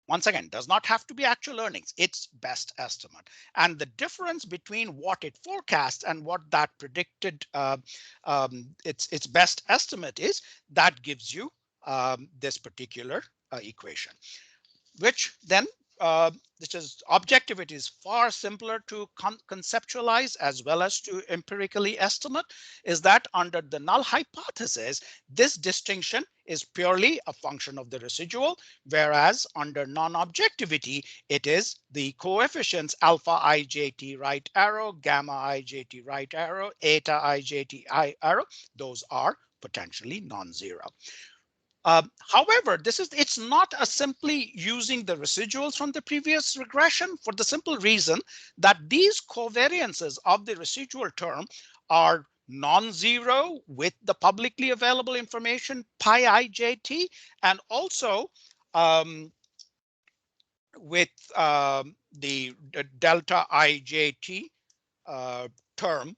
Once again, does not have to be actual earnings, it's best estimate. And the difference between what it forecasts and what that predicted its best estimate is, that gives you this particular equation, which then which is objectivity is far simpler to conceptualize as well as to empirically estimate, is that under the null hypothesis, this distinction is purely a function of the residual, whereas under non-objectivity, it is the coefficients alpha ijt right arrow, gamma ijt right arrow, eta ijt arrow, those are potentially non-zero. However, it's not a simply using the residuals from the previous regression, for the simple reason that these covariances of the residual term are non-zero with the publicly available information pi ijt, and also with the delta ijt term.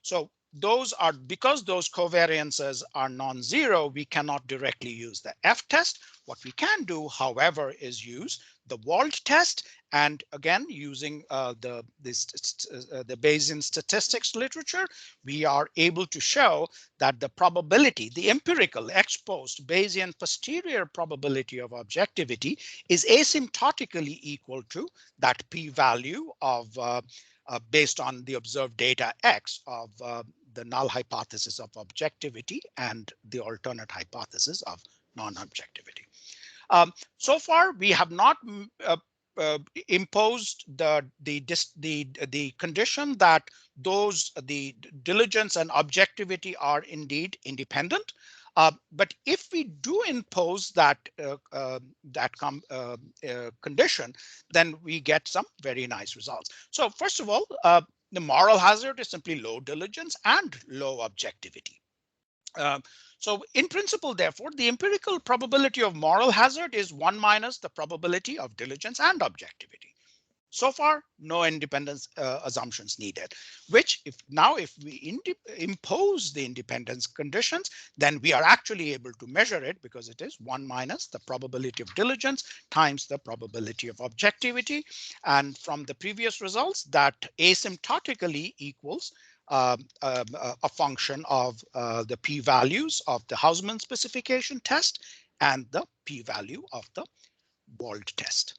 So those are, because those covariances are non-zero, we cannot directly use the F test. What we can do, however, is use the Wald test, and again, using the Bayesian statistics literature, we are able to show that the probability, the empirical ex post Bayesian posterior probability of objectivity is asymptotically equal to that p-value of based on the observed data X of the null hypothesis of objectivity and the alternate hypothesis of non-objectivity. So far, we have not imposed the condition that the diligence and objectivity are indeed independent. But if we do impose that condition, then we get some very nice results. So first of all, the moral hazard is simply low diligence and low objectivity. So in principle, therefore, the empirical probability of moral hazard is 1 minus the probability of diligence and objectivity. So far, no independence assumptions needed, which if we impose the independence conditions, then we are actually able to measure it, because it is 1 minus the probability of diligence times the probability of objectivity. And from the previous results, that asymptotically equals a function of the p-values of the Hausman specification test and the p-value of the Wald test.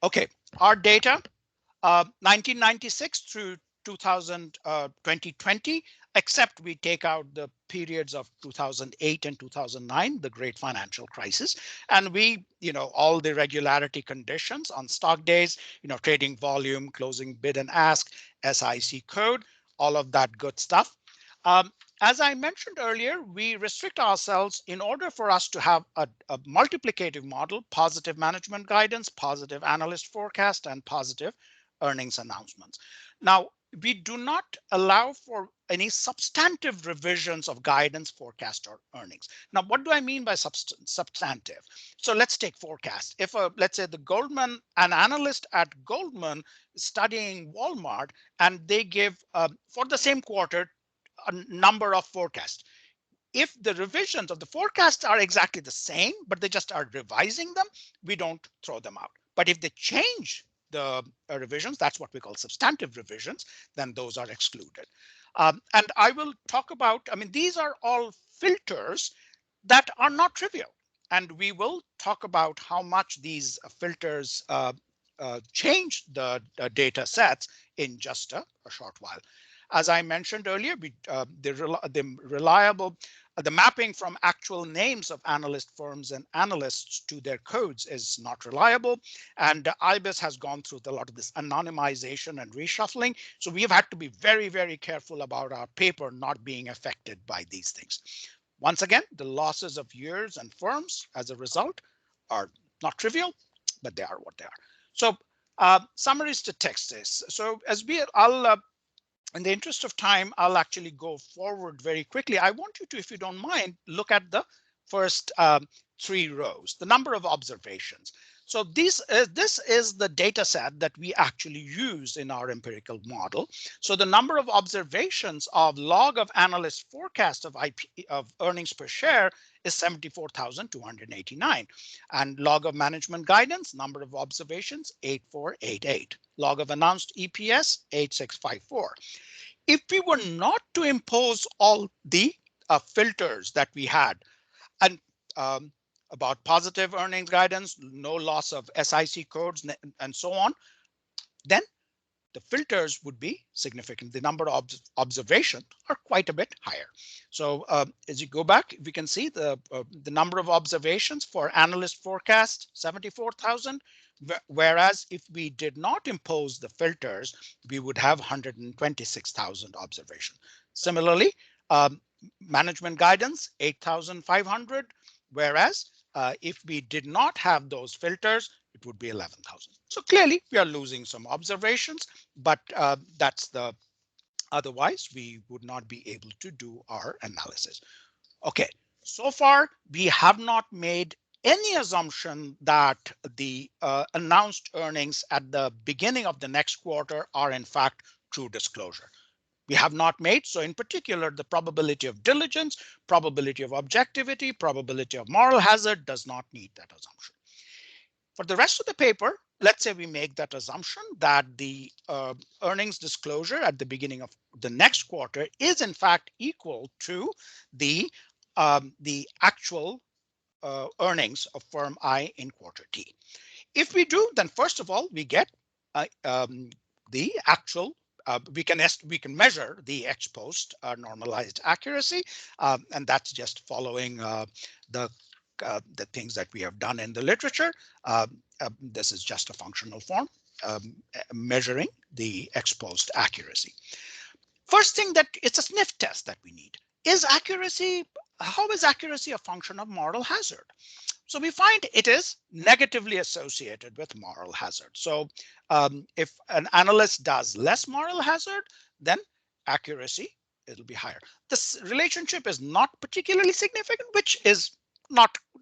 Okay, our data, 1996 through 2020, except we take out the periods of 2008 and 2009, the great financial crisis, and we, all the regularity conditions on stock days, trading volume, closing bid and ask, SIC code, all of that good stuff. As I mentioned earlier, we restrict ourselves in order for us to have a multiplicative model, positive management guidance, positive analyst forecast, and positive earnings announcements. Now, we do not allow for any substantive revisions of guidance, forecast, or earnings. Now, what do I mean by substantive? So let's take forecast. If let's say an analyst at Goldman is studying Walmart, and they give for the same quarter a number of forecasts. If the revisions of the forecasts are exactly the same, but they just are revising them, we don't throw them out. But if they change the revisions, that's what we call substantive revisions, then those are excluded. And I will talk about, these are all filters that are not trivial. And we will talk about how much these filters change the data sets in just a short while. As I mentioned earlier, the mapping from actual names of analyst firms and analysts to their codes is not reliable. And IBIS has gone through a lot of this anonymization and reshuffling. So we have had to be very, very careful about our paper not being affected by these things. Once again, the losses of years and firms as a result are not trivial, but they are what they are. So summary statistics. So in the interest of time, I'll actually go forward very quickly. I want you to, if you don't mind, look at the first 3 rows, the number of observations. So this is the data set that we actually use in our empirical model. So the number of observations of log of analyst forecast of earnings per share is 74,289. And log of management guidance, number of observations, 8488. Log of announced EPS, 8654. If we were not to impose all the filters that we had, and about positive earnings guidance, no loss of SIC codes, and so on, then the filters would be significant. The number of observations are quite a bit higher. So as you go back, we can see the number of observations for analyst forecast, 74,000. Whereas if we did not impose the filters, we would have 126,000 observations. Similarly, management guidance, 8,500. Whereas if we did not have those filters, it would be 11,000. So clearly we are losing some observations, but otherwise we would not be able to do our analysis. Okay, so far we have not made any assumption that the announced earnings at the beginning of the next quarter are in fact true disclosure. We have not made, so in particular, the probability of diligence, probability of objectivity, probability of moral hazard does not need that assumption. For the rest of the paper, let's say we make that assumption that the earnings disclosure at the beginning of the next quarter is in fact equal to the actual earnings of firm I in quarter T. If we do, then first of all, we get the actual we can measure the ex post normalized accuracy, and that's just following the things that we have done in the literature. This is just a functional form measuring the ex post accuracy. First thing, that it's a sniff test that we need. How is accuracy a function of moral hazard? So we find it is negatively associated with moral hazard. So if an analyst does less moral hazard, then accuracy, it'll be higher. This relationship is not particularly significant, which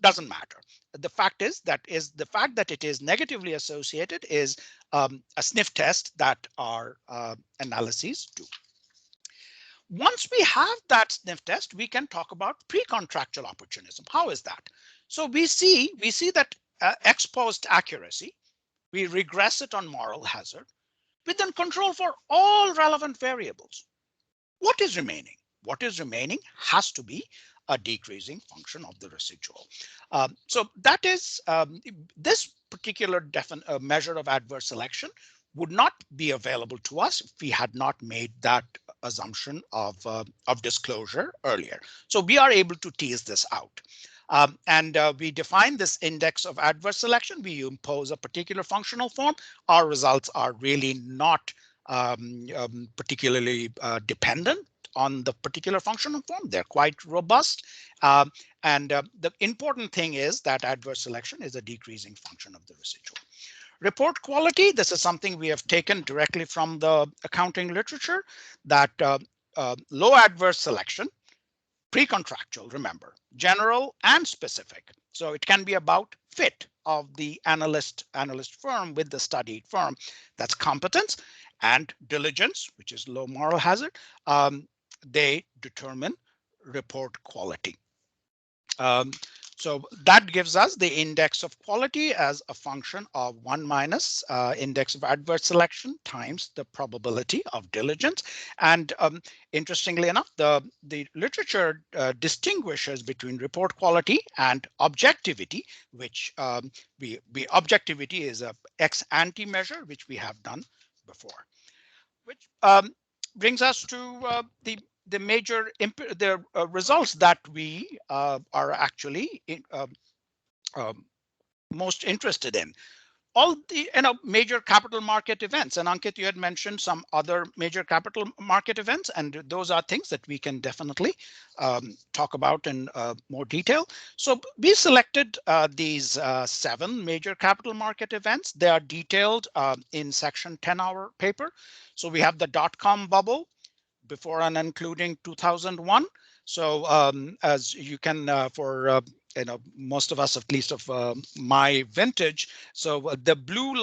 doesn't matter. The fact that it is negatively associated is a sniff test that our analyses do. Once we have that sniff test, we can talk about pre-contractual opportunism. How is that? So we see that ex post accuracy, we regress it on moral hazard, we then control for all relevant variables. What is remaining? What is remaining has to be a decreasing function of the residual. So that is this particular measure of adverse selection would not be available to us if we had not made that assumption of disclosure earlier. So we are able to tease this out. And we define this index of adverse selection. We impose a particular functional form. Our results are really not particularly dependent on the particular functional form. They're quite robust. And the important thing is that adverse selection is a decreasing function of the residual. Report quality, this is something we have taken directly from the accounting literature, that low adverse selection, pre-contractual, remember, general and specific. So it can be about fit of the analyst firm with the studied firm. That's competence. And diligence, which is low moral hazard. They determine report quality. So that gives us the index of quality as a function of 1 minus index of adverse selection times the probability of diligence. And interestingly enough, the literature distinguishes between report quality and objectivity, which objectivity is a ex ante measure, which we have done before, which brings us to the major results that we are actually most interested in. All the major capital market events, and Ankit, you had mentioned some other major capital market events, and those are things that we can definitely talk about in more detail. So we selected these 7 major capital market events. They are detailed in section 10 our paper. So we have the dot-com bubble before and including 2001. So as you can, for most of us, at least of my vintage. So the blue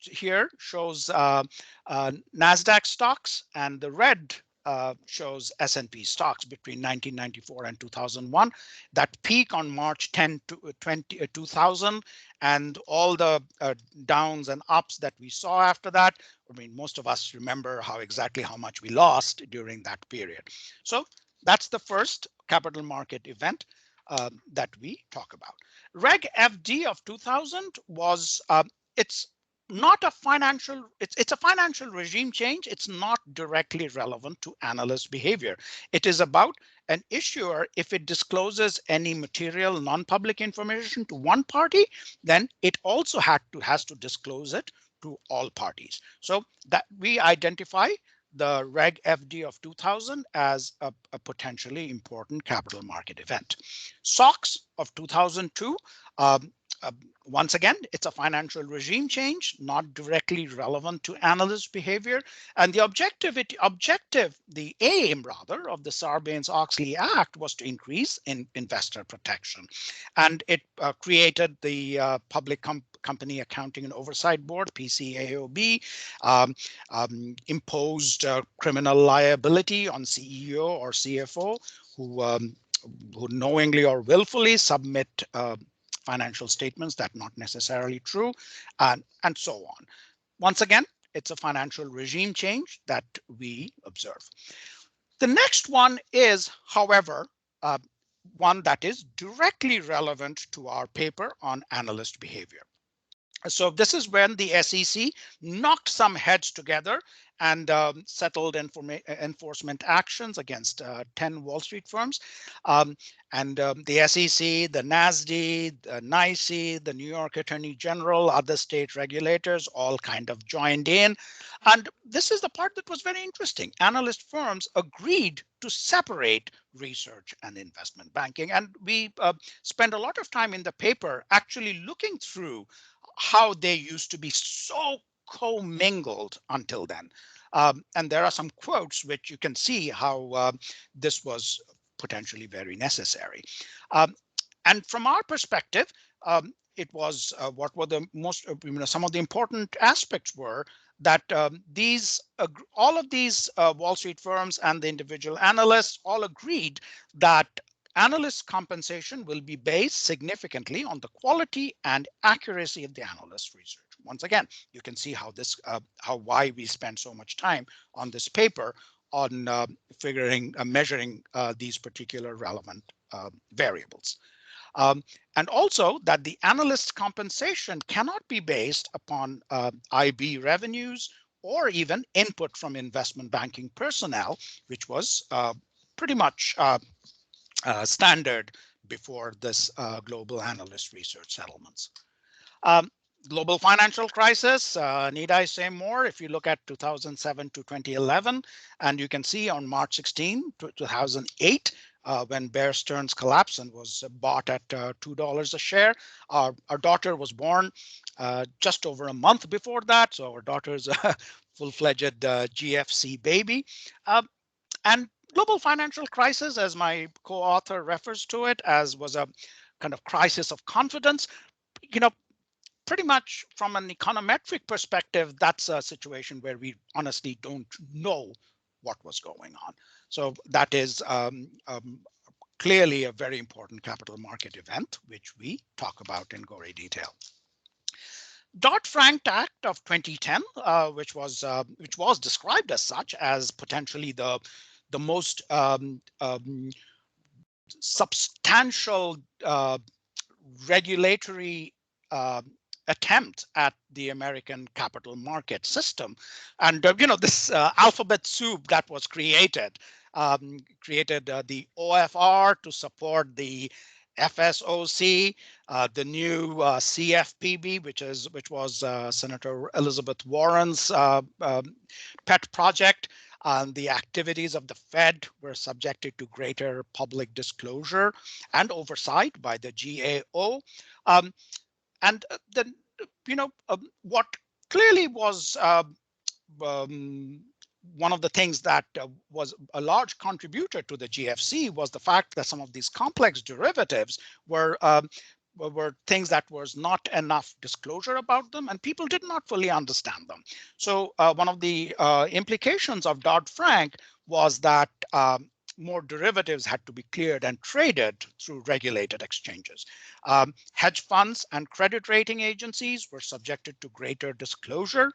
here shows NASDAQ stocks, and the red shows S&P stocks between 1994 and 2001. That peak on March 10 to 2000, and all the downs and ups that we saw after that. I mean, most of us remember exactly how much we lost during that period. So that's the first capital market event that we talk about. Reg FD of 2000 was, it's not a financial, it's a financial regime change. It's not directly relevant to analyst behavior. It is about an issuer, if it discloses any material non-public information to one party, then it also has to disclose it to all parties. So that we identify the Reg FD of 2000 as a potentially important capital market event. SOX of 2002, once again, it's a financial regime change, not directly relevant to analyst behavior. And the the aim rather of the Sarbanes-Oxley Act was to increase in investor protection. And it created the Public Company Accounting and Oversight Board, PCAOB, imposed criminal liability on CEO or CFO who knowingly or willfully submit financial statements that are not necessarily true, and so on. Once again, it's a financial regime change that we observe. The next one is, however, one that is directly relevant to our paper on analyst behavior. So this is when the SEC knocked some heads together and settled enforcement actions against 10 Wall Street firms. The SEC, the NASD, the NYSE, the New York Attorney General, other state regulators all kind of joined in. And this is the part that was very interesting. Analyst firms agreed to separate research and investment banking. And we spend a lot of time in the paper actually looking through how they used to be so commingled until then. And there are some quotes which you can see how this was potentially very necessary. And from our perspective, it was what were the most, some of the important aspects were that all of these Wall Street firms and the individual analysts all agreed that analyst compensation will be based significantly on the quality and accuracy of the analyst research. Once again, you can see how why we spend so much time on this paper on measuring these particular relevant variables. And also that the analyst's compensation cannot be based upon IB revenues or even input from investment banking personnel, which was pretty much standard before this global analyst research settlements. Global financial crisis, need I say more? If you look at 2007 to 2011, and you can see on March 16, 2008, when Bear Stearns collapsed and was bought at $2 a share. Our daughter was born just over a month before that. So our daughter's a full-fledged GFC baby. And global financial crisis, as my co-author refers to it, as was a kind of crisis of confidence. You know, pretty much from an econometric perspective, that's a situation where we honestly don't know what was going on. So that is clearly a very important capital market event, which we talk about in gory detail. Dodd-Frank Act of 2010, which was described as such, as potentially the most substantial regulatory attempt at the American capital market system. And this alphabet soup that was created the OFR to support the FSOC, the new CFPB, which was Senator Elizabeth Warren's pet project. The activities of the Fed were subjected to greater public disclosure and oversight by the GAO. And then, what clearly was one of the things that was a large contributor to the GFC was the fact that some of these complex derivatives were things that was not enough disclosure about them, and people did not fully understand them. So one of the implications of Dodd-Frank was that more derivatives had to be cleared and traded through regulated exchanges. Hedge funds and credit rating agencies were subjected to greater disclosure.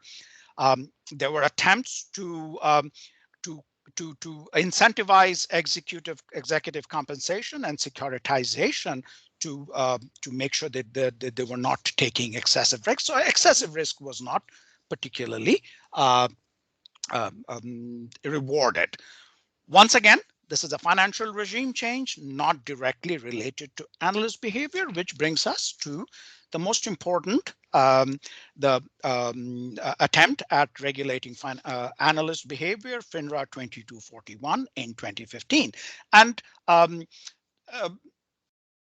There were attempts to incentivize executive compensation and securitization to make sure that they were not taking excessive risk. So excessive risk was not particularly rewarded. Once again, this is a financial regime change, not directly related to analyst behavior, which brings us to the most important, attempt at regulating analyst behavior, FINRA 2241 in 2015. And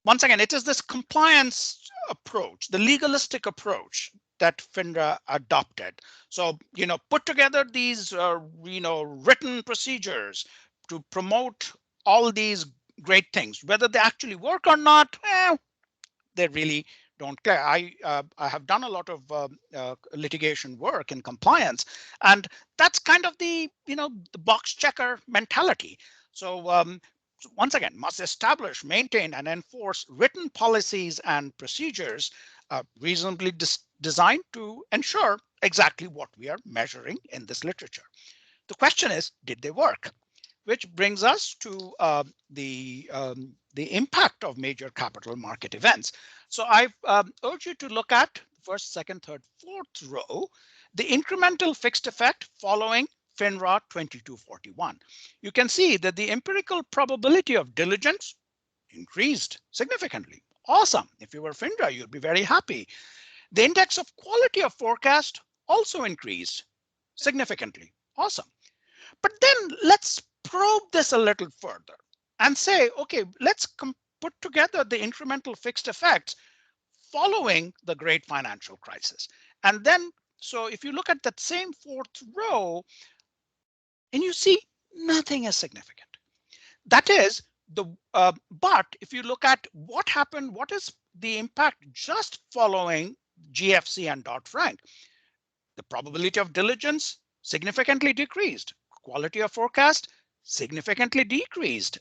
once again, it is this compliance approach, the legalistic approach that FINRA adopted. So, put together these, written procedures to promote all these great things. Whether they actually work or not, they really don't care. I have done a lot of litigation work in compliance, and that's kind of the the box checker mentality. So once again, must establish, maintain, and enforce written policies and procedures reasonably designed to ensure exactly what we are measuring in this literature. The question is, did they work? Which brings us to the impact of major capital market events. So I urge you to look at the first, second, third, fourth row, the incremental fixed effect following FINRA 2241. You can see that the empirical probability of diligence increased significantly. Awesome. If you were FINRA, you'd be very happy. The index of quality of forecast also increased significantly. Awesome. But then let's probe this a little further and say, okay, let's put together the incremental fixed effects following the great financial crisis. And then, so if you look at that same fourth row, and you see nothing is significant. That is but if you look at what happened, what is the impact just following GFC and Dodd-Frank? The probability of diligence significantly decreased. Quality of forecast significantly decreased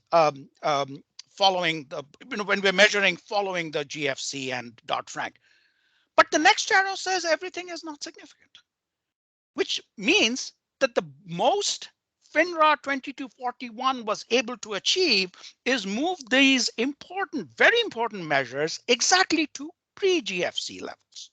following the, when we're measuring following the GFC and Dodd-Frank. But the next arrow says everything is not significant, which means that the most FINRA 2241 was able to achieve is move these important, very important measures exactly to pre-GFC levels.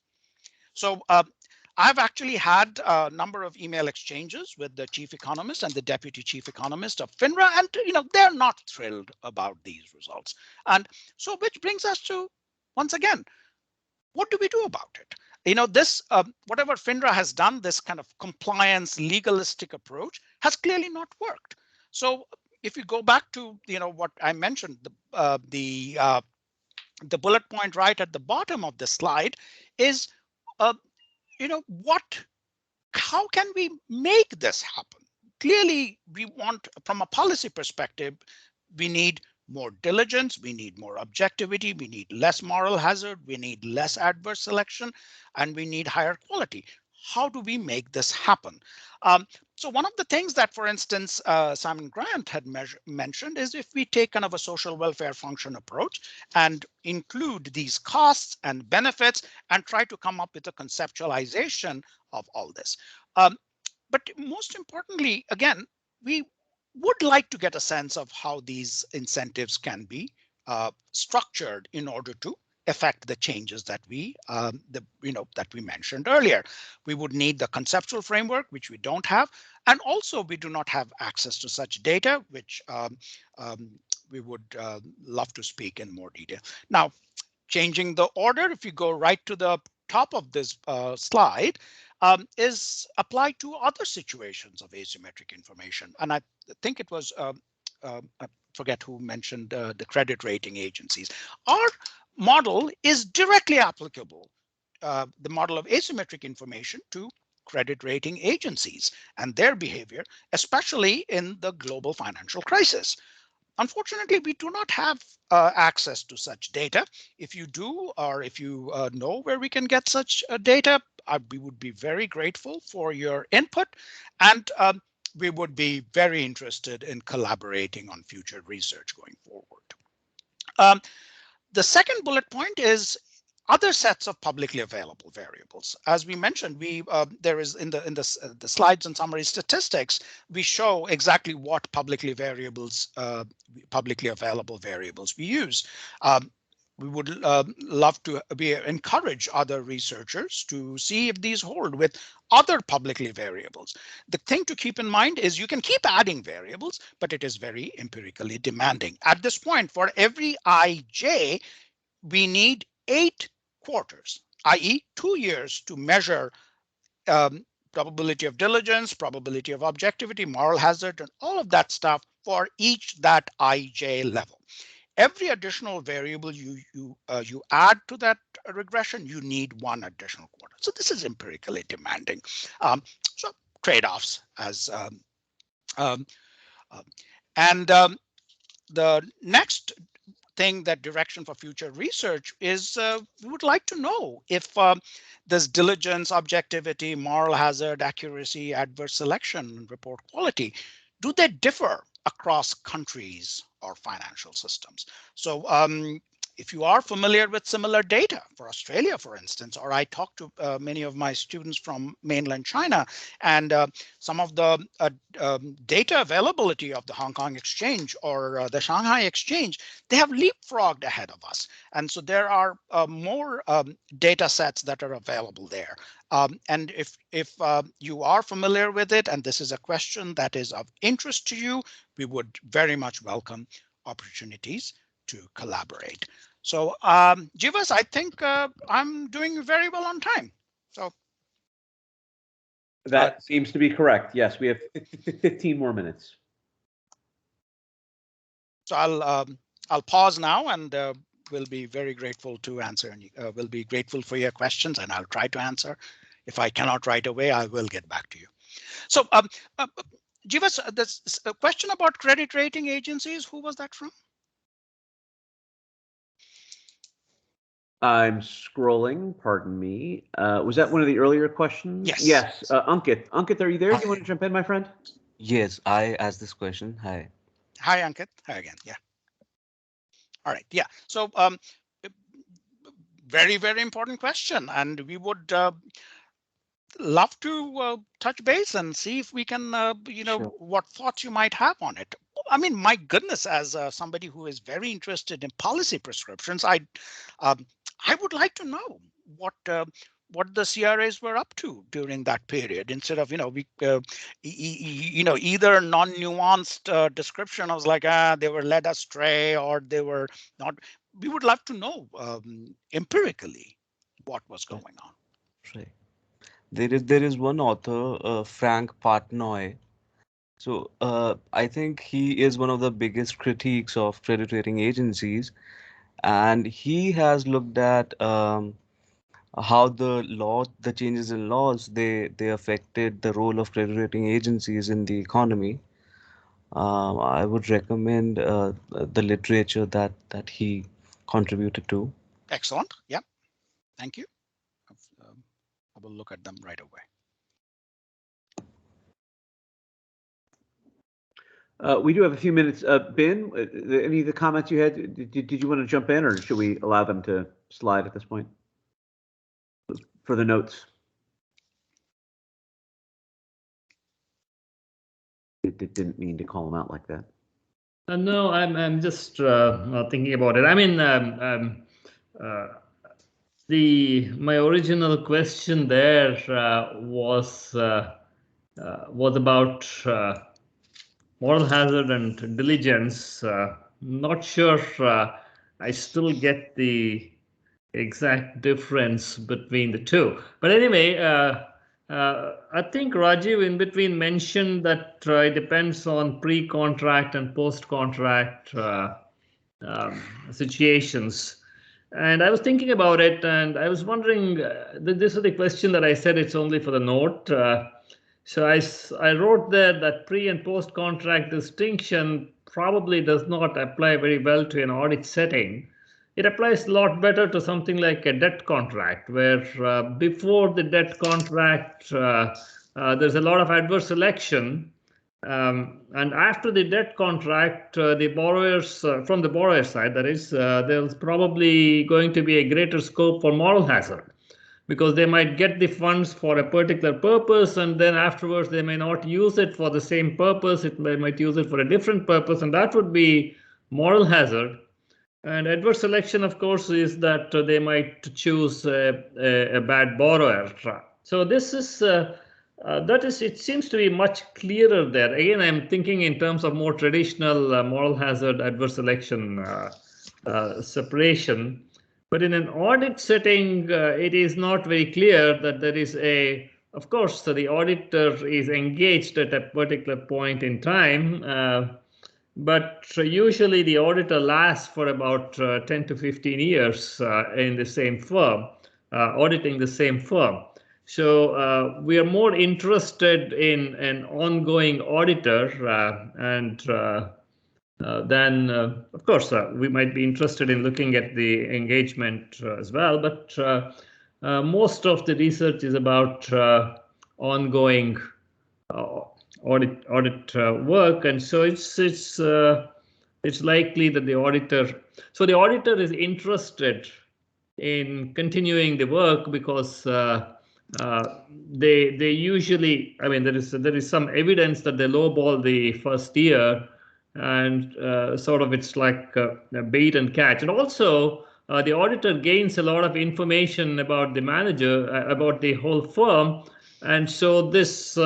So I've actually had a number of email exchanges with the chief economist and the deputy chief economist of FINRA, and they're not thrilled about these results. And so which brings us to, once again, what do we do about it? this whatever FINRA has done, this kind of compliance legalistic approach has clearly not worked. So if you go back to what I mentioned, the bullet point right at the bottom of the slide is uh, how can we make this happen? Clearly, we want, from a policy perspective, we need more diligence, we need more objectivity, we need less moral hazard, we need less adverse selection, and we need higher quality. How do we make this happen? So one of the things that, for instance, Simon Grant had mentioned is if we take kind of a social welfare function approach and include these costs and benefits and try to come up with a conceptualization of all this. But most importantly, again, we would like to get a sense of how these incentives can be structured in order to affect the changes that we mentioned earlier. We would need the conceptual framework, which we don't have, and also we do not have access to such data, which we would love to speak in more detail. Now, changing the order, if you go right to the top of this slide, is applied to other situations of asymmetric information. And I think it was, I forget who mentioned the credit rating agencies. Our model is directly applicable, the model of asymmetric information, to credit rating agencies and their behavior, especially in the global financial crisis. Unfortunately, we do not have access to such data. If you do, or if you know where we can get such data, we would be very grateful for your input, and we would be very interested in collaborating on future research going forward. The second bullet point is other sets of publicly available variables. As we mentioned, there is in the slides and summary statistics, we show exactly what publicly available variables we use. We would love to encourage other researchers to see if these hold with other publicly variables. The thing to keep in mind is you can keep adding variables, but it is very empirically demanding. At this point, for every ij, we need 8 quarters, i.e. 2 years, to measure probability of diligence, probability of objectivity, moral hazard, and all of that stuff for each that ij level. Every additional variable you add to that regression, you need 1 additional quarter. So this is empirically demanding. So trade-offs as the next thing, that direction for future research, is we would like to know if this diligence, objectivity, moral hazard, accuracy, adverse selection, report quality, do they differ across countries or financial systems? So if you are familiar with similar data for Australia, for instance, or I talked to many of my students from mainland China, and some of the data availability of the Hong Kong Exchange or the Shanghai Exchange, they have leapfrogged ahead of us. And so there are more data sets that are available there. And if you are familiar with it, and this is a question that is of interest to you, we would very much welcome opportunities to collaborate. So Jivas, I think I'm doing very well on time. So that seems to be correct. Yes, we have 15 more minutes. So I'll pause now, and we'll be very grateful to answer, and we'll be grateful for your questions, and I'll try to answer. If I cannot right away, I will get back to you. So Jivas, this question about credit rating agencies, who was that from? I'm scrolling, pardon me. Was that one of the earlier questions? Yes. Yes, Ankit. Ankit, are you there? Do you want to jump in, my friend? Yes, I asked this question. Hi. Hi, Ankit. Hi again. Yeah. All right. Yeah. So very, very important question. And we would love to touch base and see if we can, Sure. what thoughts you might have on it. I mean, my goodness, as somebody who is very interested in policy prescriptions, I would like to know what the CRAs were up to during that period, instead of either non-nuanced description of like they were led astray or they were not. We would love to know empirically what was going on. Right. There is one author, Frank Partnoy. So I think he is one of the biggest critiques of credit rating agencies, and he has looked at how the changes in laws, they affected the role of credit rating agencies in the economy. I would recommend the literature that he contributed to. Excellent. Yeah. Thank you. I will look at them right away. We do have a few minutes. Ben, any of the comments you had, did you want to jump in, or should we allow them to slide at this point for the notes? It didn't mean to call them out like that. No, I'm just thinking about it. I mean, my original question there was about moral hazard and diligence. Not sure I still get the exact difference between the two. But anyway, I think Rajiv in between mentioned that it depends on pre-contract and post-contract situations. And I was thinking about it, and I was wondering, this is the question that I said it's only for the note. So I wrote there that pre and post contract distinction probably does not apply very well to an audit setting. It applies a lot better to something like a debt contract, where before the debt contract, there's a lot of adverse selection. And after the debt contract, the borrowers, from the borrower side, that is, there's probably going to be a greater scope for moral hazard, because they might get the funds for a particular purpose, and then afterwards they may not use it for the same purpose. They might use it for a different purpose, and that would be moral hazard. And adverse selection, of course, is that they might choose a bad borrower. So this is it seems to be much clearer there. Again, I'm thinking in terms of more traditional moral hazard, adverse selection separation. But in an audit setting, it is not very clear that there is of course, the auditor is engaged at a particular point in time, but usually the auditor lasts for about 10 to 15 years in the same firm, auditing the same firm. So we are more interested in an ongoing auditor, and then, of course, we might be interested in looking at the engagement as well. But most of the research is about ongoing audit work, and so it's likely that the auditor. So the auditor is interested in continuing the work because they usually, I mean, there is some evidence that they lowball the first year, and sort of it's like a bait and catch. And also the auditor gains a lot of information about the manager, about the whole firm, and so this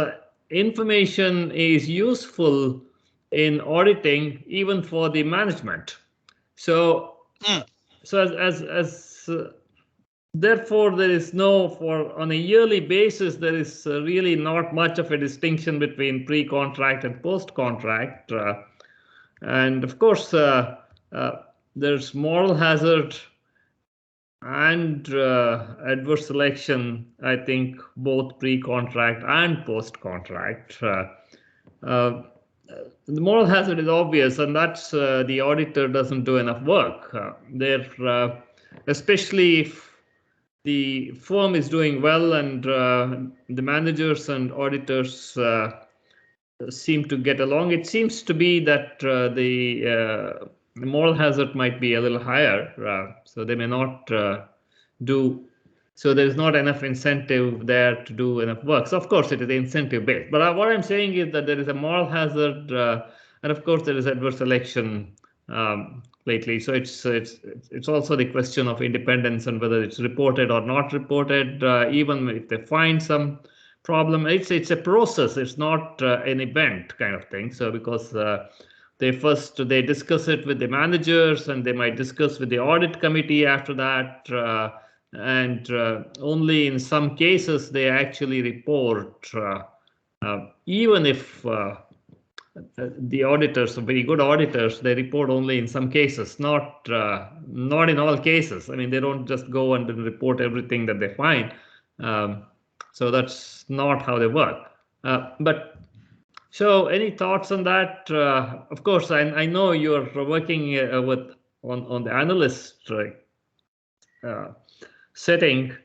information is useful in auditing even for the management. So therefore, there is on a yearly basis, there is really not much of a distinction between pre-contract and post-contract. And of course, there's moral hazard and adverse selection, I think, both pre-contract and post-contract. The moral hazard is obvious, and that's the auditor doesn't do enough work. Especially if the firm is doing well and the managers and auditors seem to get along. It seems to be that the moral hazard might be a little higher, so they may not do. So there's not enough incentive there to do enough work. So of course it is incentive based. But what I'm saying is that there is a moral hazard, and of course there is adverse selection lately. So it's also the question of independence and whether it's reported or not reported. Even if they find some problem, it's a process. It's not an event kind of thing. So because they discuss it with the managers, and they might discuss with the audit committee after that, and only in some cases they actually report, even if the auditors, very good auditors, they report only in some cases, not in all cases. I mean, they don't just go and report everything that they find. So that's not how they work. But so, any thoughts on that? Of course, I know you're working on the analyst setting.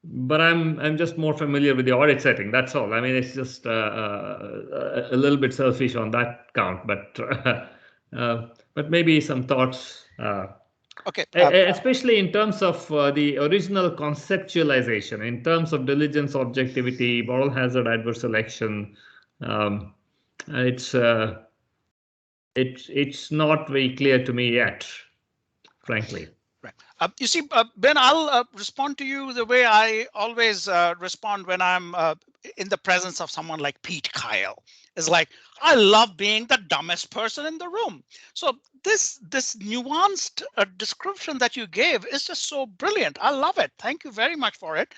But I'm just more familiar with the audit setting. That's all. I mean, it's just a little bit selfish on that count, but maybe some thoughts. Okay. Especially in terms of the original conceptualization, in terms of diligence, objectivity, moral hazard, adverse selection. It's not very clear to me yet, frankly. Right. You see, Ben, I'll respond to you the way I always respond when I'm in the presence of someone like Pete Kyle. It's like, I love being the dumbest person in the room. So this nuanced description that you gave is just so brilliant. I love it. Thank you very much for it.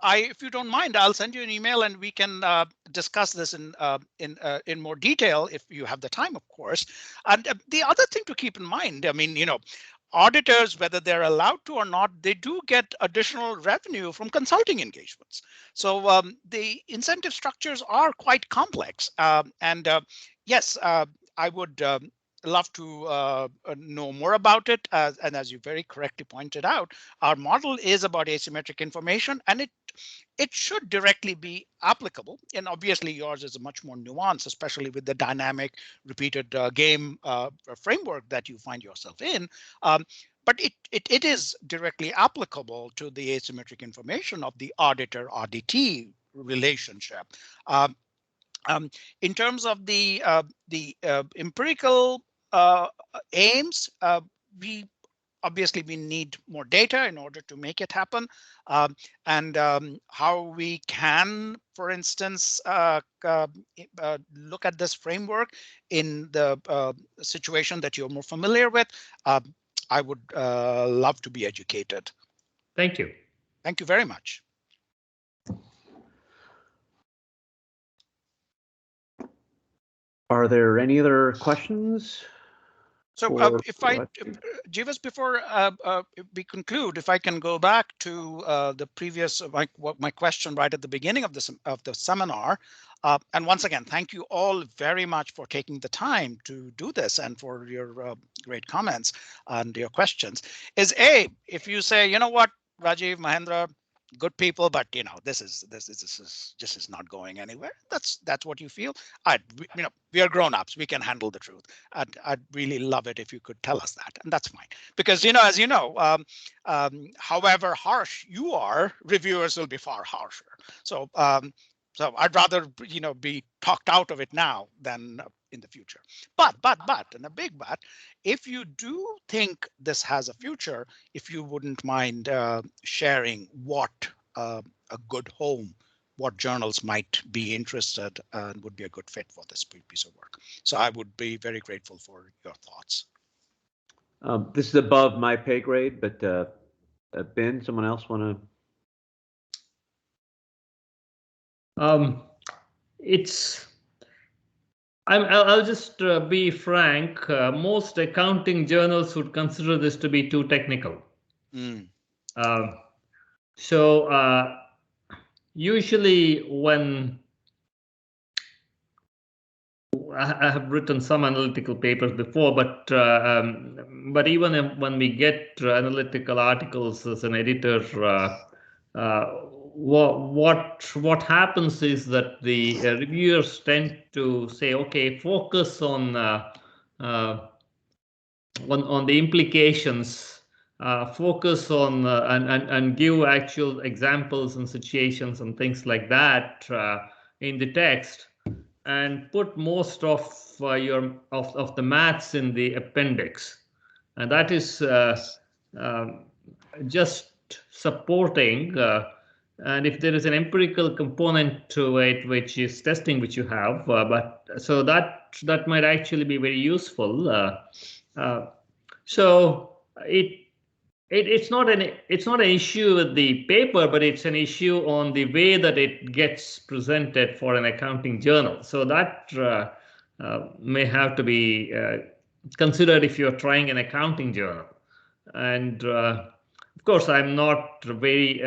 If you don't mind, I'll send you an email and we can discuss this in more detail if you have the time, of course. And the other thing to keep in mind, I mean, auditors, whether they're allowed to or not, they do get additional revenue from consulting engagements. So the incentive structures are quite complex. Yes, I would love to know more about it. And as you very correctly pointed out, our model is about asymmetric information, and it should directly be applicable. And obviously yours is much more nuanced, especially with the dynamic repeated game framework that you find yourself in. But it is directly applicable to the asymmetric information of the auditor-auditee relationship. In terms of the empirical aims, we need more data in order to make it happen. How we can, for instance, look at this framework in the situation that you're more familiar with, I would love to be educated. Thank you. Thank you very much. Are there any other questions? So Jeeves, before we conclude, if I can go back to the previous, my question right at the beginning of the seminar, and once again, thank you all very much for taking the time to do this and for your great comments and your questions. Is if you say, you know what, Rajiv, Mahendra, good people, but this is not going anywhere. That's what you feel. We are grown-ups. We can handle the truth. I'd really love it if you could tell us that, and that's fine. Because as you know, however harsh you are, reviewers will be far harsher. So so I'd rather be talked out of it now than in the future. But, and a big but, if you do think this has a future, if you wouldn't mind sharing what a good home, what journals might be interested and would be a good fit for this piece of work. So I would be very grateful for your thoughts. This is above my pay grade, but Ben, someone else want to? I'll just be frank. Most accounting journals would consider this to be too technical. So usually when I have written some analytical papers before, but even when we get analytical articles as an editor, what happens is that the reviewers tend to say, okay, focus on the implications, focus on and give actual examples and situations and things like that in the text, and put most of the maths in the appendix, and that is just supporting. And if there is an empirical component to it, which is testing, which you have, so that might actually be very useful. So it's not an issue with the paper, but it's an issue on the way that it gets presented for an accounting journal. So that may have to be considered if you're trying an accounting journal. And of course, I'm not very.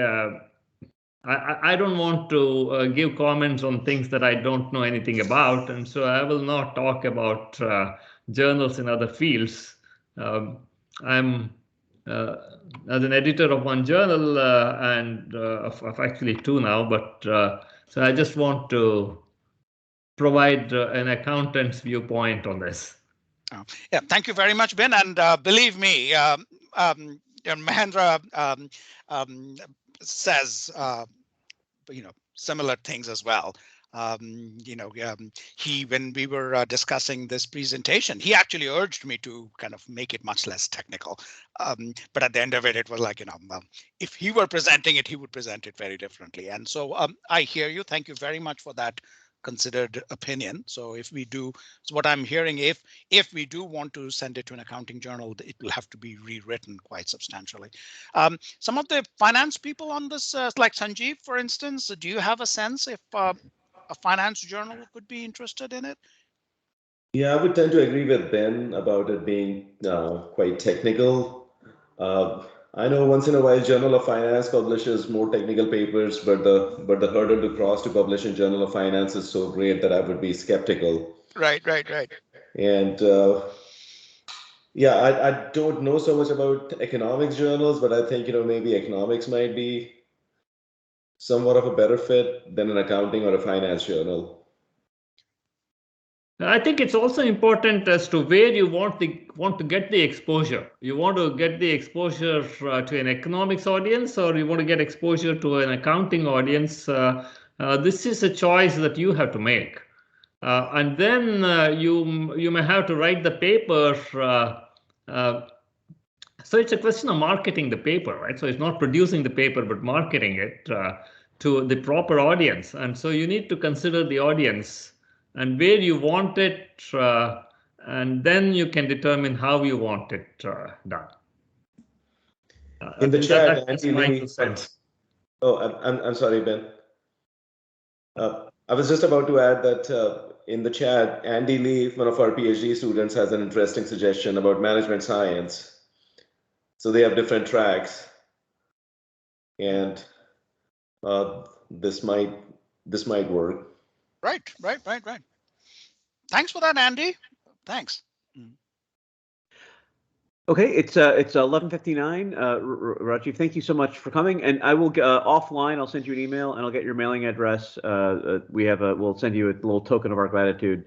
I don't want to give comments on things that I don't know anything about, and so I will not talk about journals in other fields. I'm as an editor of one journal and of actually two now, but so I just want to provide an accountant's viewpoint on this. Yeah, thank you very much, Ben. And believe me, Mahendra says similar things as well. When we were discussing this presentation, he actually urged me to kind of make it much less technical. But at the end of it, it was like, if he were presenting it, he would present it very differently. And so I hear you. Thank you very much for that considered opinion. So if we do, so what I'm hearing, if we do want to send it to an accounting journal, it will have to be rewritten quite substantially. Some of the finance people on this, like Sanjeev, for instance, do you have a sense if a finance journal could be interested in it? Yeah, I would tend to agree with Ben about it being quite technical. I know once in a while Journal of Finance publishes more technical papers, but the hurdle to cross to publish in Journal of Finance is so great that I would be skeptical. Right. And yeah, I don't know so much about economics journals, but I think maybe economics might be somewhat of a better fit than an accounting or a finance journal. I think it's also important as to where you want to get the exposure. You want to get the exposure to an economics audience, or you want to get exposure to an accounting audience. This is a choice that you have to make, and then you may have to write the paper. So it's a question of marketing the paper, right? So it's not producing the paper, but marketing it to the proper audience. And so you need to consider the audience and where you want it, and then you can determine how you want it done. In the chat, that's Andy my Lee. 2 cents. Oh, I'm sorry, Ben. I was just about to add that in the chat, Andy Lee, one of our PhD students, has an interesting suggestion about management science. So they have different tracks, and this might work. Right. Thanks for that, Andy. Thanks. Okay, it's 11:59. Rajiv, thank you so much for coming. And I will offline. I'll send you an email, and I'll get your mailing address. We'll send you a little token of our gratitude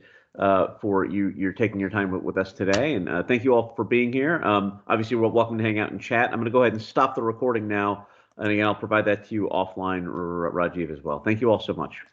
for you're taking your time with us today. And thank you all for being here. Obviously, we're welcome to hang out and chat. I'm going to go ahead and stop the recording now. And again, I'll provide that to you offline, Rajiv, as well. Thank you all so much.